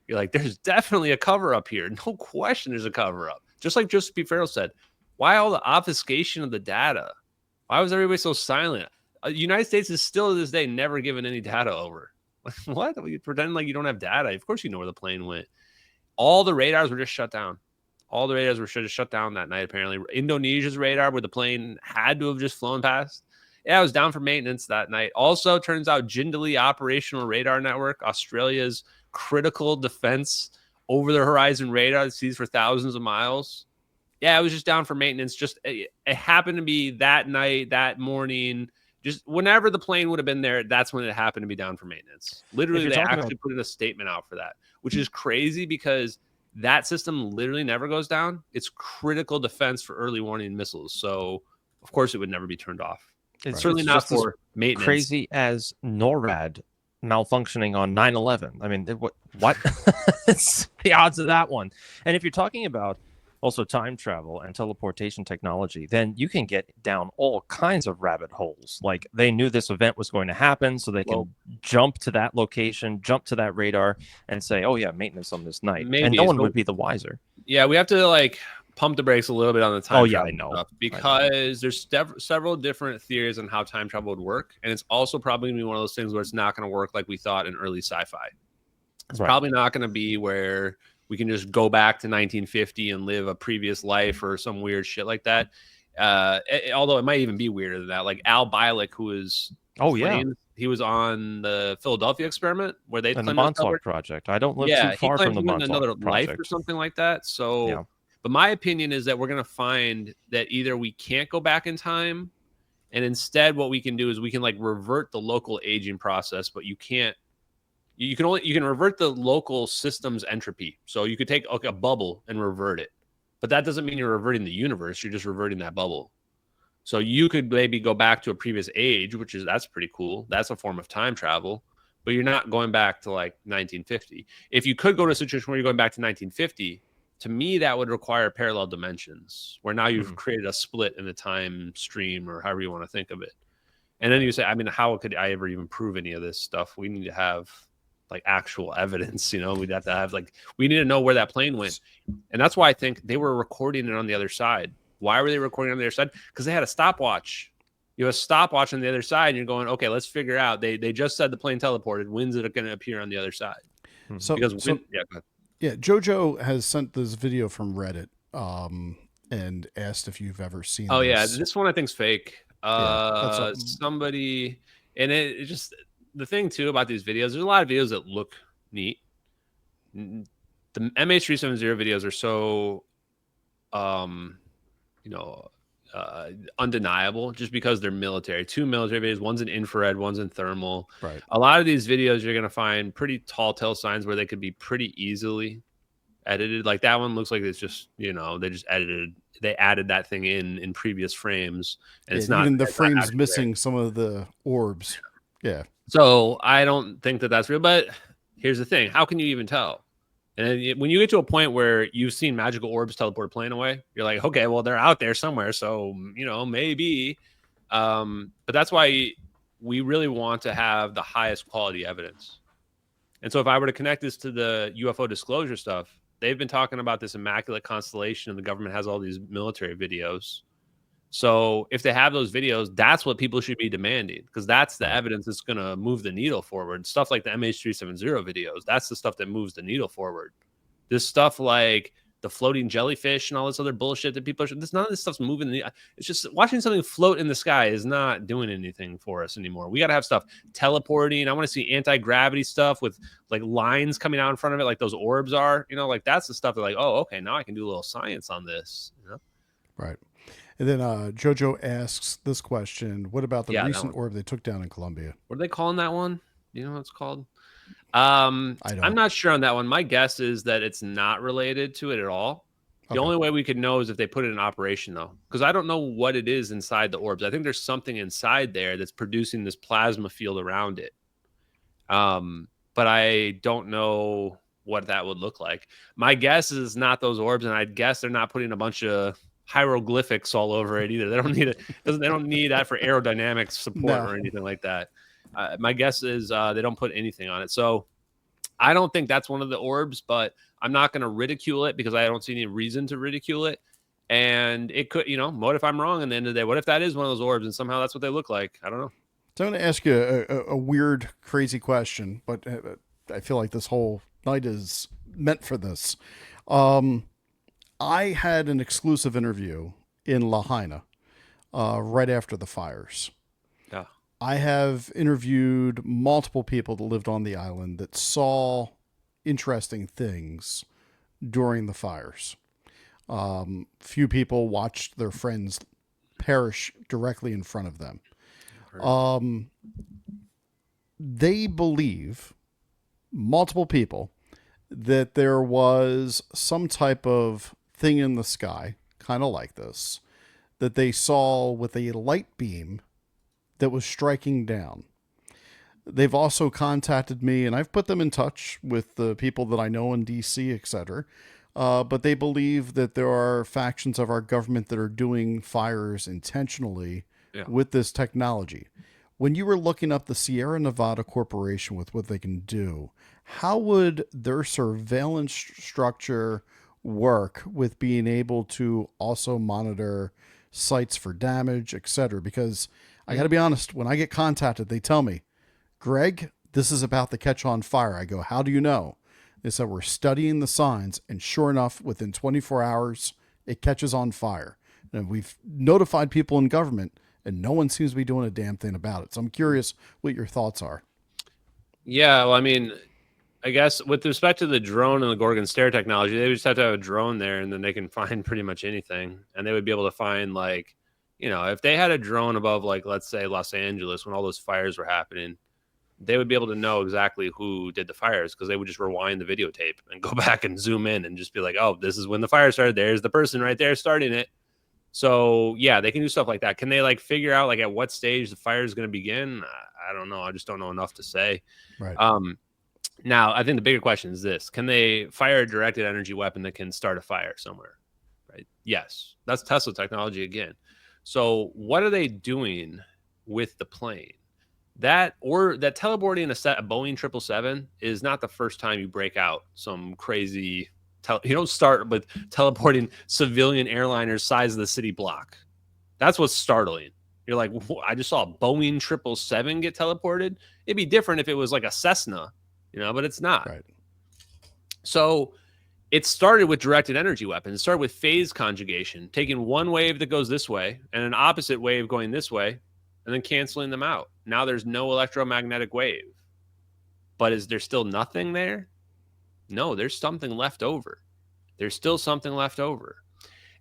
you're like, there's definitely a cover-up here. No question there's a cover-up. Just like Joseph P. Farrell said, why all the obfuscation of the data? Why was everybody so silent? The United States is still to this day never given any data over. What? You pretend like you don't have data. Of course you know where the plane went. All the radars were just shut down. All the radars were just shut down that night, apparently. Indonesia's radar, where the plane had to have just flown past, it was down for maintenance that night. Also, turns out Jindali Operational Radar Network, Australia's critical defense over-the-horizon radar that sees for thousands of miles. Yeah, it was just down for maintenance. Just it happened to be that night, that morning. Just whenever the plane would have been there, that's when it happened to be down for maintenance. Literally, they actually put in a statement out for that, which is crazy because that system literally never goes down. It's critical defense for early warning missiles. So, of course, it would never be turned off. It's certainly not for maintenance. Crazy as NORAD malfunctioning on 9/11. I mean, what? It's the odds of that one. And if you're talking about also time travel and teleportation technology, then you can get down all kinds of rabbit holes. Like, they knew this event was going to happen, so they can jump to that location, jump to that radar, and say, oh yeah, maintenance on this night. Maybe. And no one would be the wiser. Yeah, we have to, like, pump the brakes a little bit on the time Oh, yeah, I travel know. stuff because there's several different theories on how time travel would work, and it's also probably going to be one of those things where it's not going to work like we thought in early sci-fi. It's probably not going to be where we can just go back to 1950 and live a previous life or some weird shit like that. Although it might even be weirder than that. Like Al Bielek, who is he was on the Philadelphia experiment where they and the claimed Montauk Project. I don't live too he far from claimed the he went in another Montauk life Project or something like that. So, but my opinion is that we're going to find that either we can't go back in time, and instead what we can do is we can like revert the local aging process, but you can't. You can revert the local system's entropy. So you could take a bubble and revert it, but that doesn't mean you're reverting the universe. You're just reverting that bubble. So you could maybe go back to a previous age, that's pretty cool. That's a form of time travel, but you're not going back to like 1950. If you could go to a situation where you're going back to 1950, to me that would require parallel dimensions, where now you've created a split in the time stream or however you want to think of it. And then you say, I mean, how could I ever even prove any of this stuff? We need to have like actual evidence, we'd have to have we need to know where that plane went. And that's why I think they were recording it on the other side. Why were they recording on the other side? Because they had a stopwatch. You have a stopwatch on the other side and you're going, okay, let's figure out. They just said the plane teleported. When's it going to appear on the other side? So Jojo has sent this video from Reddit and asked if you've ever seen this one I think's fake. Somebody, and it just, the thing too about these videos, there's a lot of videos that look neat. The MH370 videos are so undeniable just because they're military. 2 military videos, one's in infrared, one's in thermal. Right. A lot of these videos you're going to find pretty tall tale signs where they could be pretty easily edited. Like that one looks like it's just, they added that thing in previous frames, and it's not even the frames missing some of the orbs. Yeah. So I don't think that that's real, but here's the thing. How can you even tell? And then when you get to a point where you've seen magical orbs teleport a plane away, you're like, okay, well, they're out there somewhere. So, maybe. But that's why we really want to have the highest quality evidence. And so if I were to connect this to the UFO disclosure stuff, they've been talking about this immaculate constellation, and the government has all these military videos. So if they have those videos, that's what people should be demanding, because that's the evidence that's going to move the needle forward. Stuff like the MH370 videos, that's the stuff that moves the needle forward. This stuff like the floating jellyfish and all this other bullshit that people are, none of this stuff's moving. It's just watching something float in the sky is not doing anything for us anymore. We got to have stuff teleporting. I want to see anti-gravity stuff with like lines coming out in front of it, like those orbs are, that's the stuff that like, oh, okay, now I can do a little science on this. Right. And then Jojo asks this question: what about the recent orb they took down in Colombia? What are they calling that one? You know what it's called? I'm not sure on that one. My guess is that it's not related to it at all. The only way we could know is if they put it in operation, though, because I don't know what it is inside the orbs. I think there's something inside there that's producing this plasma field around it. But I don't know what that would look like. My guess is not those orbs, and I'd guess they're not putting a bunch of hieroglyphics all over it either. They don't need it. They don't need that for aerodynamics support or anything like that. My guess is they don't put anything on it. So I don't think that's one of the orbs, but I'm not going to ridicule it because I don't see any reason to ridicule it. And it could, what if I'm wrong at the end of the day? What if that is one of those orbs and somehow that's what they look like? I don't know. So I'm going to ask you a weird, crazy question, but I feel like this whole night is meant for this. I had an exclusive interview in Lahaina right after the fires. Yeah. I have interviewed multiple people that lived on the island that saw interesting things during the fires. Few people watched their friends perish directly in front of them. They believe, multiple people, that there was some type of thing in the sky, kind of like this, that they saw with a light beam that was striking down. They've also contacted me, and I've put them in touch with the people that I know in DC, etc. But they believe that there are factions of our government that are doing fires intentionally with this technology. When you were looking up the Sierra Nevada Corporation with what they can do, how would their surveillance structure work with being able to also monitor sites for damage, etc.? Because I got to be honest, when I get contacted, they tell me, Greg, this is about to catch on fire. I go, how do you know? They said, we're studying the signs, and sure enough, within 24 hours, it catches on fire. And we've notified people in government, and no one seems to be doing a damn thing about it. So I'm curious what your thoughts are. Yeah, well, I mean, I guess with respect to the drone and the Gorgon stare technology, they just have to have a drone there, and then they can find pretty much anything. And they would be able to find, like, you know, if they had a drone above, like, let's say Los Angeles when all those fires were happening, they would be able to know exactly who did the fires, because they would just rewind the videotape and go back and zoom in and just be like, oh, this is when the fire started. There's the person right there starting it. So yeah, they can do stuff like that. Can they like figure out like at what stage the fire is going to begin? I don't know. I just don't know enough to say. Right. Now, I think the bigger question is this: can they fire a directed energy weapon that can start a fire somewhere? Right? Yes, that's Tesla technology again. So what are they doing with the plane? That teleporting a Boeing 777 is not the first time you break out some crazy. You don't start with teleporting civilian airliners size of the city block. That's what's startling. You're like, I just saw a Boeing 777 get teleported. It'd be different if it was like a Cessna, you know, but it's not. Right. So it started with directed energy weapons. It started with phase conjugation, taking one wave that goes this way and an opposite wave going this way, and then canceling them out. Now there's no electromagnetic wave. But is there still nothing there? No, there's something left over. There's still something left over.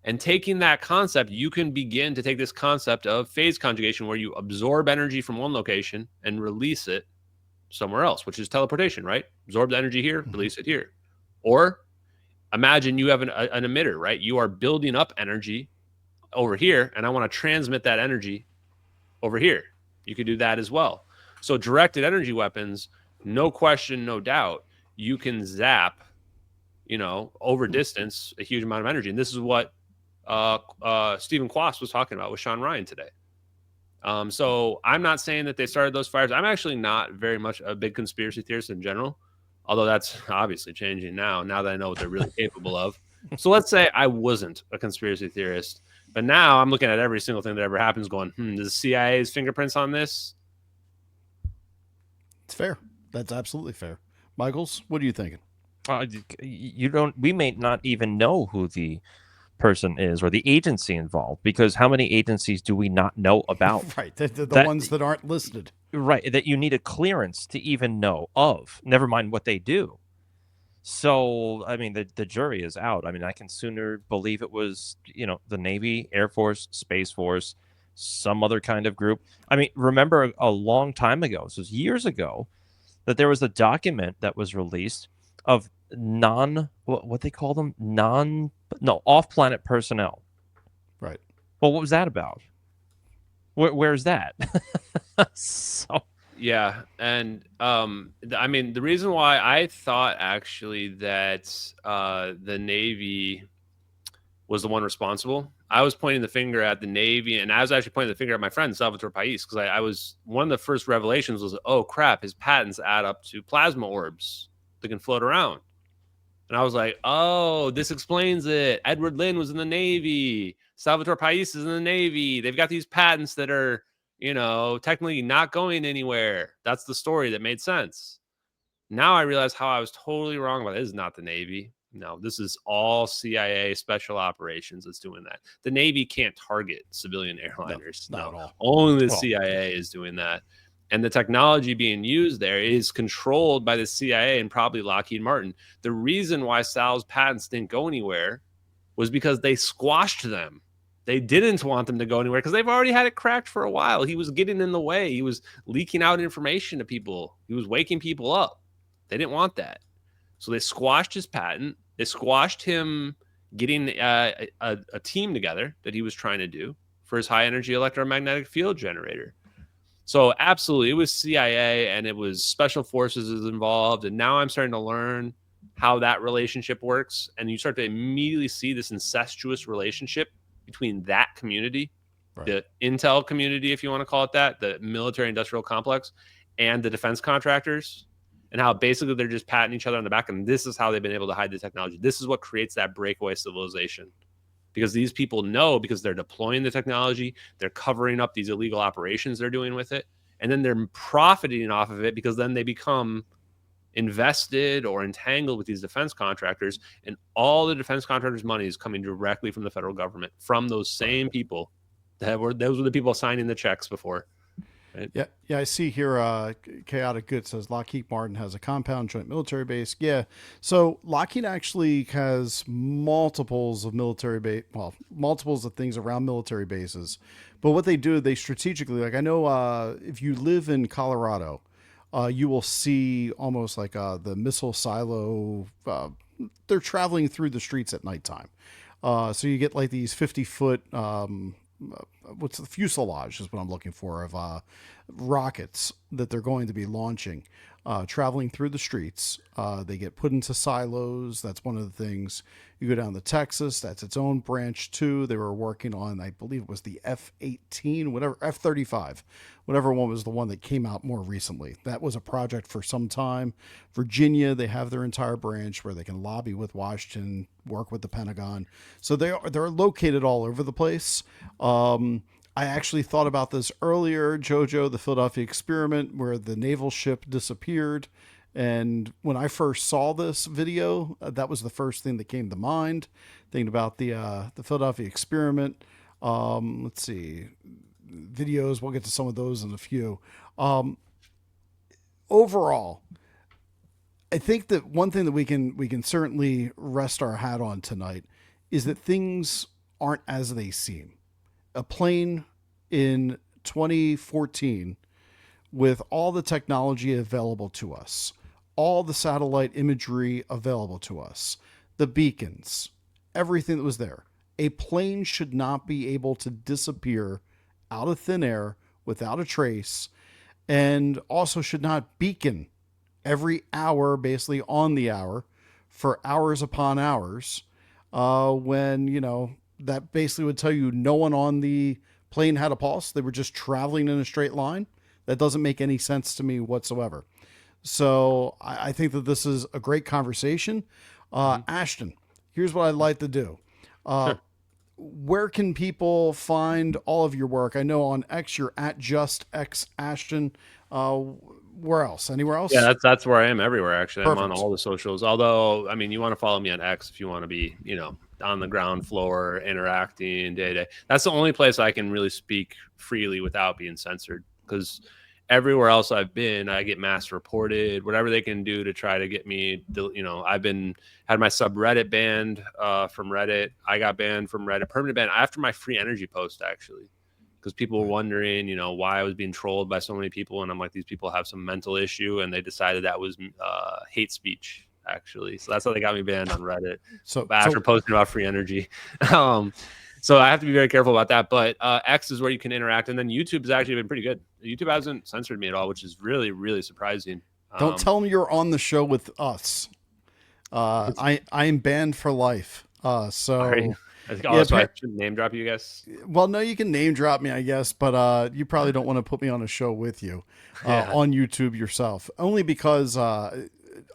And taking that concept, you can begin to take this concept of phase conjugation, where you absorb energy from one location and release it somewhere else, which is teleportation, right? Absorb the energy here, release it here. Or imagine you have an emitter, right? You are building up energy over here, and I want to transmit that energy over here. You could do that as well. So directed energy weapons, no question, no doubt, you can zap, you know, over distance, a huge amount of energy. And this is what Stephen Quast was talking about with Sean Ryan today. So I'm not saying that they started those fires. I'm actually not very much a big conspiracy theorist in general, although that's obviously changing now that I know what they're really capable of. So let's say I wasn't a conspiracy theorist, but now I'm looking at every single thing that ever happens going, does the CIA's fingerprints on this? It's fair. That's absolutely fair. Michaels, what are you thinking? We may not even know who the person is or the agency involved, because how many agencies do we not know about? Right. The ones that aren't listed. Right. That you need a clearance to even know of, never mind what they do. So, I mean, the jury is out. I mean, I can sooner believe it was, you know, the Navy, Air Force, Space Force, some other kind of group. I mean, remember a long time ago, this was years ago, that there was a document that was released of what they call them? Off-planet personnel. Right. Well, what was that about? Where's that? So yeah, and I mean, the reason why I thought actually that the Navy was the one responsible, I was pointing the finger at the Navy, and I was actually pointing the finger at my friend Salvatore Pais, because I was, one of the first revelations was, oh crap, his patents add up to plasma orbs that can float around. And I was like, oh, this explains it. Edward Lynn was in the Navy. Salvatore Pais is in the Navy. They've got these patents that are, you know, technically not going anywhere. That's the story that made sense. Now I realize how I was totally wrong about it. This is not the Navy. No, this is all CIA special operations that's doing that. The Navy can't target civilian airliners. No, not at all. Only the CIA is doing that. And the technology being used there is controlled by the CIA and probably Lockheed Martin. The reason why Sal's patents didn't go anywhere was because they squashed them. They didn't want them to go anywhere because they've already had it cracked for a while. He was getting in the way. He was leaking out information to people. He was waking people up. They didn't want that. So they squashed his patent. They squashed him getting a team together that he was trying to do for his high energy electromagnetic field generator. So absolutely, it was CIA and it was special forces is involved. And now I'm starting to learn how that relationship works. And you start to immediately see this incestuous relationship between that community, right, the intel community, if you want to call it that, the military industrial complex, and the defense contractors. and how basically they're just patting each other on the back. And this is how they've been able to hide the technology. This is what creates that breakaway civilization, because these people know, because they're deploying the technology, they're covering up these illegal operations they're doing with it. And then they're profiting off of it, because then they become invested or entangled with these defense contractors, and all the defense contractors' money is coming directly from the federal government, from those same people those were the people signing the checks before. Right? Yeah. I see here. Chaotic Good says Lockheed Martin has a compound joint military base. Yeah. So Lockheed actually has multiples of military base, well, multiples of things around military bases. But what they do, they strategically, like I know if you live in Colorado, you will see almost like the missile silo. They're traveling through the streets at nighttime. So you get like these 50-foot, what's the fuselage is what I'm looking for, of rockets that they're going to be launching, traveling through the streets. They get put into silos. That's one of the things. You go down to Texas, that's its own branch too. They were working on, I believe it was the F-18, whatever, F-35, whatever one was the one that came out more recently. That was a project for some time. Virginia, they have their entire branch where they can lobby with Washington, work with the Pentagon. So they're located all over the place. I actually thought about this earlier, JoJo, the Philadelphia experiment, where the naval ship disappeared. And when I first saw this video, that was the first thing that came to mind, thinking about the Philadelphia experiment. Let's see, videos, we'll get to some of those in a few. Overall, I think that one thing that we can certainly rest our hat on tonight is that things aren't as they seem. A plane in 2014 with all the technology available to us, all the satellite imagery available to us, the beacons, everything that was there. A plane should not be able to disappear out of thin air without a trace, and also should not beacon every hour, basically on the hour, for hours upon hours, when, you know, that basically would tell you no one on the plane had a pulse. They were just traveling in a straight line. That doesn't make any sense to me whatsoever. So I think that this is a great conversation. Ashton, here's what I'd like to do. Sure. Where can people find all of your work? I know on X you're at just X Ashton. Where else? Anywhere else? Yeah, that's where I am everywhere. Actually, Perfect. I'm on all the socials. Although, I mean, you want to follow me on X if you want to be, you know, on the ground floor, interacting day to day. That's the only place I can really speak freely without being censored, because everywhere else I've been, I get mass reported, whatever they can do to try to get me, you know, had my subreddit banned from Reddit. I got banned from Reddit, permanent ban after my free energy post, actually, because people were wondering, you know, why I was being trolled by so many people. And I'm like, these people have some mental issue, and they decided that was hate speech, actually. So that's how they got me banned on Reddit. So after posting about free energy. So I have to be very careful about that. But X is where you can interact. And then YouTube has actually been pretty good. YouTube hasn't censored me at all, which is really, really surprising. Don't tell them you're on the show with us. I am banned for life. Sorry. I think, so I shouldn't name drop you guys. Well, no, you can name drop me, I guess, but you probably don't want to put me on a show with you on YouTube yourself. Only because I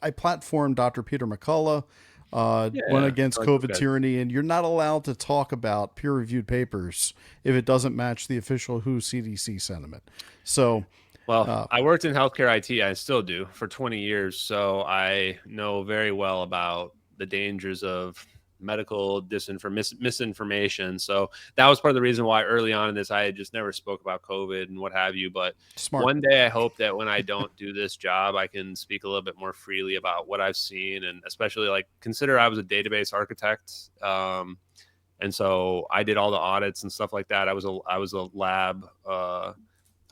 platformed Dr. Peter McCullough, went against COVID tyranny, and you're not allowed to talk about peer-reviewed papers if it doesn't match the official WHO CDC sentiment. So, well, I worked in healthcare IT. I still do for 20 years. So I know very well about the dangers of medical misinformation. So that was part of the reason why early on in this, I had just never spoke about COVID and what have you. But one day I hope that when I don't do this job, I can speak a little bit more freely about what I've seen, and especially like consider I was a database architect. And so I did all the audits and stuff like that. I was a lab,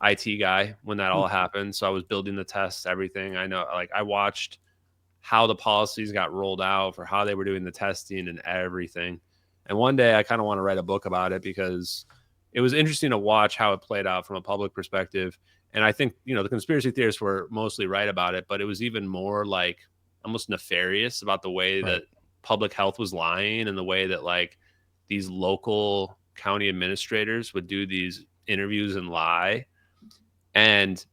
IT guy when that all happened. So I was building the tests, everything. I know, like I watched how the policies got rolled out for how they were doing the testing and everything. And one day I kind of want to write a book about it, because it was interesting to watch how it played out from a public perspective. And I think, you know, the conspiracy theorists were mostly right about it, but it was even more like almost nefarious about the way that public health was lying, and the way that like these local county administrators would do these interviews and lie. And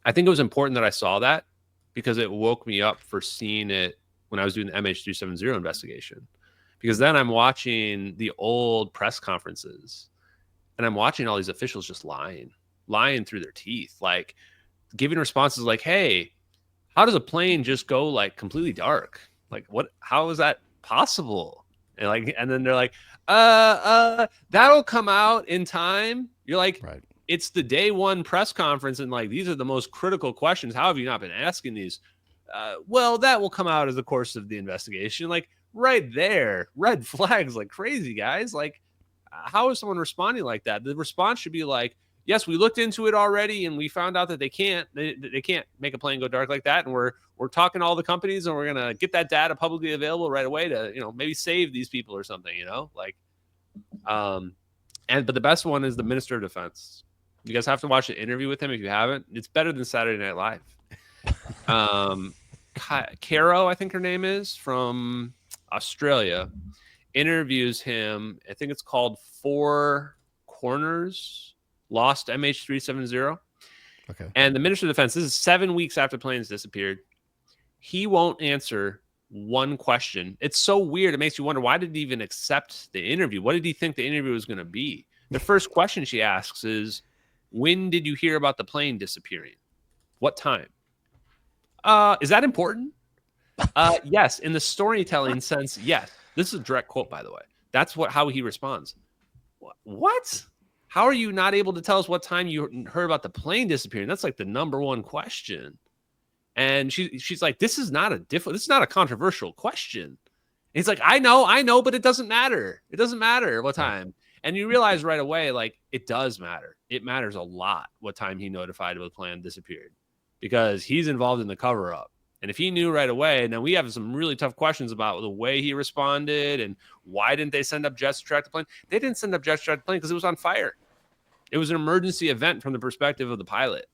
I think it was important that I saw that, because it woke me up for seeing it when I was doing the MH370 investigation. Because then I'm watching the old press conferences and I'm watching all these officials just lying through their teeth, like giving responses like, hey, how does a plane just go like completely dark? Like how is that possible? And then they're like, that'll come out in time. You're like, Right. It's the day one press conference. And like, these are the most critical questions. How have you not been asking these? Well, that will come out as the course of the investigation. Like right there, red flags like crazy, guys. Like, how is someone responding like that? The response should be like, yes, we looked into it already and we found out that they can't make a plane go dark like that. And we're talking to all the companies and we're going to get that data publicly available right away to, maybe save these people or something, like, but the best one is the Minister of Defense. You guys have to watch the interview with him. If you haven't, it's better than Saturday Night Live. Caro, I think her name is, from Australia, interviews him. I think it's called Four Corners Lost MH370. Okay. And the Minister of Defense, this is 7 weeks after planes disappeared. He won't answer one question. It's so weird. It makes you wonder, why did he even accept the interview? What did he think the interview was going to be? The first question she asks is, when did you hear about the plane disappearing? What time? Is that important? Yes. In the storytelling sense, yes. This is a direct quote, by the way. That's how he responds. What? How are you not able to tell us what time you heard about the plane disappearing? That's like the number one question. And she's like, this is not a controversial question. And he's like, I know, but it doesn't matter. It doesn't matter what time. And you realize right away, like, it does matter. It matters a lot what time he notified the plane disappeared, because he's involved in the cover up. And if he knew right away, and then we have some really tough questions about the way he responded and why didn't they send up jets to track the plane? They didn't send up jets to track the plane because it was on fire. It was an emergency event from the perspective of the pilot.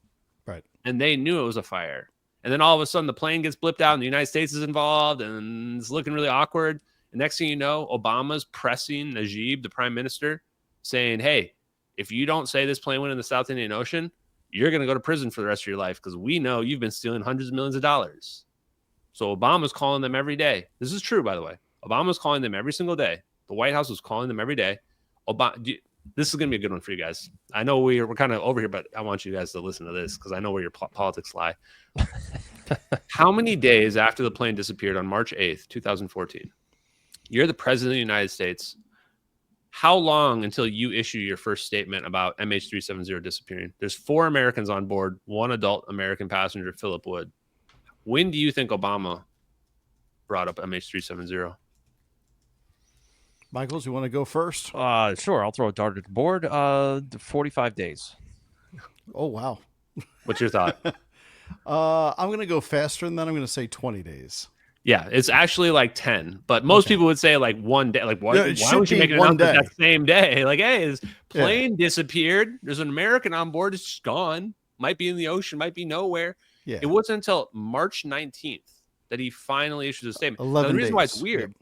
Right. And they knew it was a fire. And then all of a sudden the plane gets blipped out and the United States is involved and it's looking really awkward. And next thing you know, Obama's pressing Najib, the prime minister, saying, hey, if you don't say this plane went in the South Indian Ocean, you're going to go to prison for the rest of your life because we know you've been stealing hundreds of millions of dollars. So Obama's calling them every day. This is true, by the way. Obama's calling them every single day. The White House was calling them every day. This is going to be a good one for you guys. I know we're kind of over here, but I want you guys to listen to this because I know where your politics lie. How many days after the plane disappeared on March 8th, 2014, you're the president of the United States. How long until you issue your first statement about MH370 disappearing? There's 4 Americans on board, 1 adult American passenger, Philip Wood. When do you think Obama brought up MH370? Michaels, you want to go first? Sure. I'll throw a dart at the board. 45 days. Oh, wow. What's your thought? I'm going to go faster than that. I'm going to say 20 days. Yeah, it's actually like 10, but most people would say like 1 day. Like, why would you make an announcement that same day? Like, hey, his plane disappeared. There's an American on board. It's just gone. Might be in the ocean. Might be nowhere. Yeah. It wasn't until March 19th that he finally issued a statement. 11 the reason days. why it's weird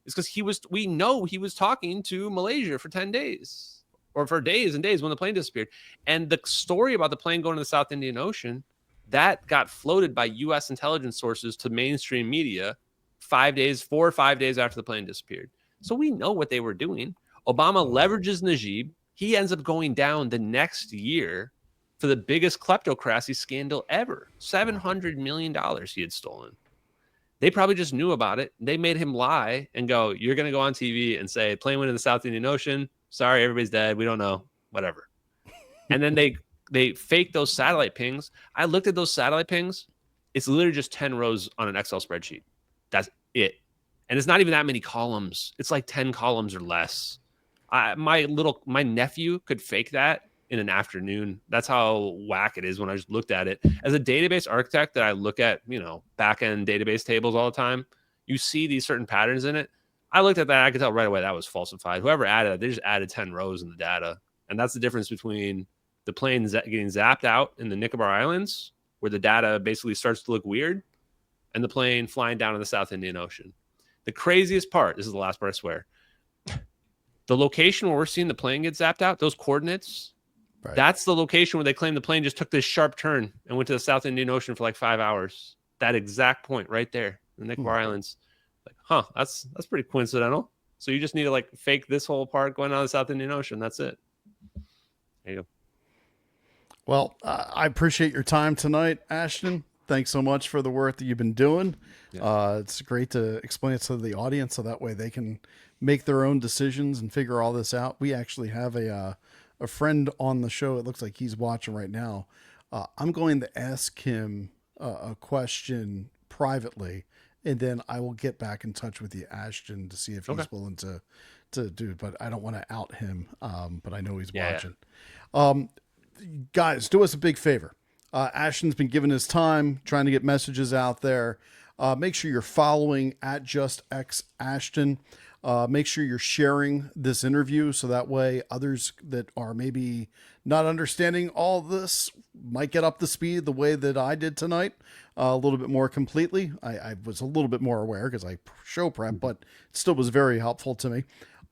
is because we know he was talking to Malaysia for 10 days or for days and days when the plane disappeared. And the story about the plane going to the South Indian Ocean, that got floated by U.S. intelligence sources to mainstream media 4 or 5 days after the plane disappeared. So we know what they were doing. Obama leverages Najib. He ends up going down the next year for the biggest kleptocracy scandal ever. $700 million he had stolen. They probably just knew about it. They made him lie and go, you're going to go on TV and say, plane went in the South Indian Ocean. Sorry, everybody's dead. We don't know. Whatever. And then they fake those satellite pings. I looked at those satellite pings. It's literally just 10 rows on an Excel spreadsheet. That's it. And it's not even that many columns. It's like 10 columns or less. My nephew could fake that in an afternoon. That's how whack it is when I just looked at it. As a database architect that I look at, back-end database tables all the time, you see these certain patterns in it. I looked at that. I could tell right away that was falsified. Whoever added it, they just added 10 rows in the data. And that's the difference between the plane getting zapped out in the Nicobar Islands, where the data basically starts to look weird, and the plane flying down in the South Indian Ocean. The craziest part, this is the last part, I swear. The location where we're seeing the plane get zapped out, those coordinates, that's the location where they claim the plane just took this sharp turn and went to the South Indian Ocean for like 5 hours. that exact point right there, the Nicobar Islands. Like, huh, that's pretty coincidental. So you just need to like fake this whole part going on the South Indian Ocean. That's it. There you go. Well, I appreciate your time tonight, Ashton. Thanks so much for the work that you've been doing. Yeah. It's great to explain it to the audience so that way they can make their own decisions and figure all this out. We actually have a friend on the show. It looks like he's watching right now. I'm going to ask him a question privately, and then I will get back in touch with you, Ashton, to see if he's willing to do it. But I don't want to out him, but I know he's watching. Guys, do us a big favor. Ashton's been giving his time trying to get messages out there. Make sure you're following at JustXAshton. Make sure you're sharing this interview so that way others that are maybe not understanding all this might get up to speed the way that I did tonight, a little bit more completely. I was a little bit more aware because I show prep, but it still was very helpful to me.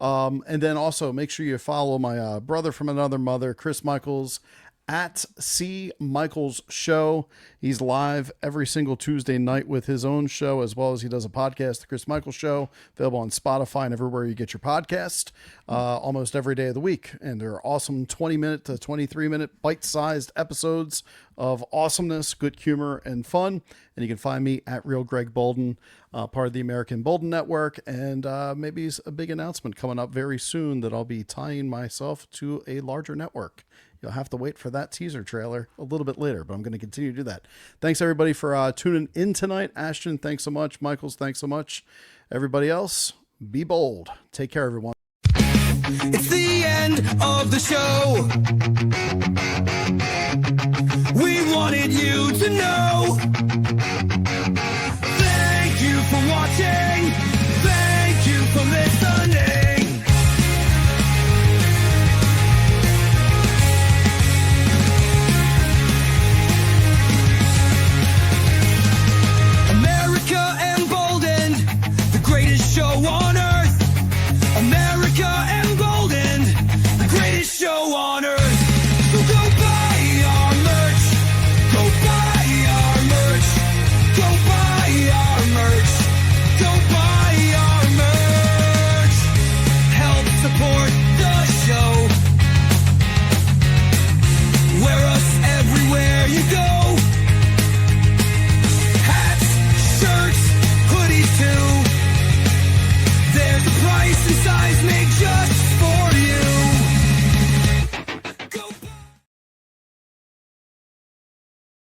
And then also make sure you follow my brother from another mother, Chris Michaels, at C. Michaels Show. He's live every single Tuesday night with his own show, as well as he does a podcast, The Chris Michaels Show, available on Spotify and everywhere you get your podcast, almost every day of the week. And they're awesome 20-minute to 23-minute bite-sized episodes of awesomeness, good humor, and fun. And you can find me at Real Greg Bolden, part of the American Bolden Network. And maybe a big announcement coming up very soon that I'll be tying myself to a larger network. You'll have to wait for that teaser trailer a little bit later, but I'm going to continue to do that. Thanks, everybody, for tuning in tonight. Ashton, thanks so much. Michaels, thanks so much. Everybody else, be bold. Take care, everyone. It's the end of the show. We wanted you to know. Thank you for watching. Thank you for listening. Show on earth, America emboldened, the greatest show on earth. So go buy our merch, go buy our merch, go buy our merch, go buy our merch. Help support the show. Wear us everywhere you go. Hats, shirts, hoodies too. There's a price and size made just for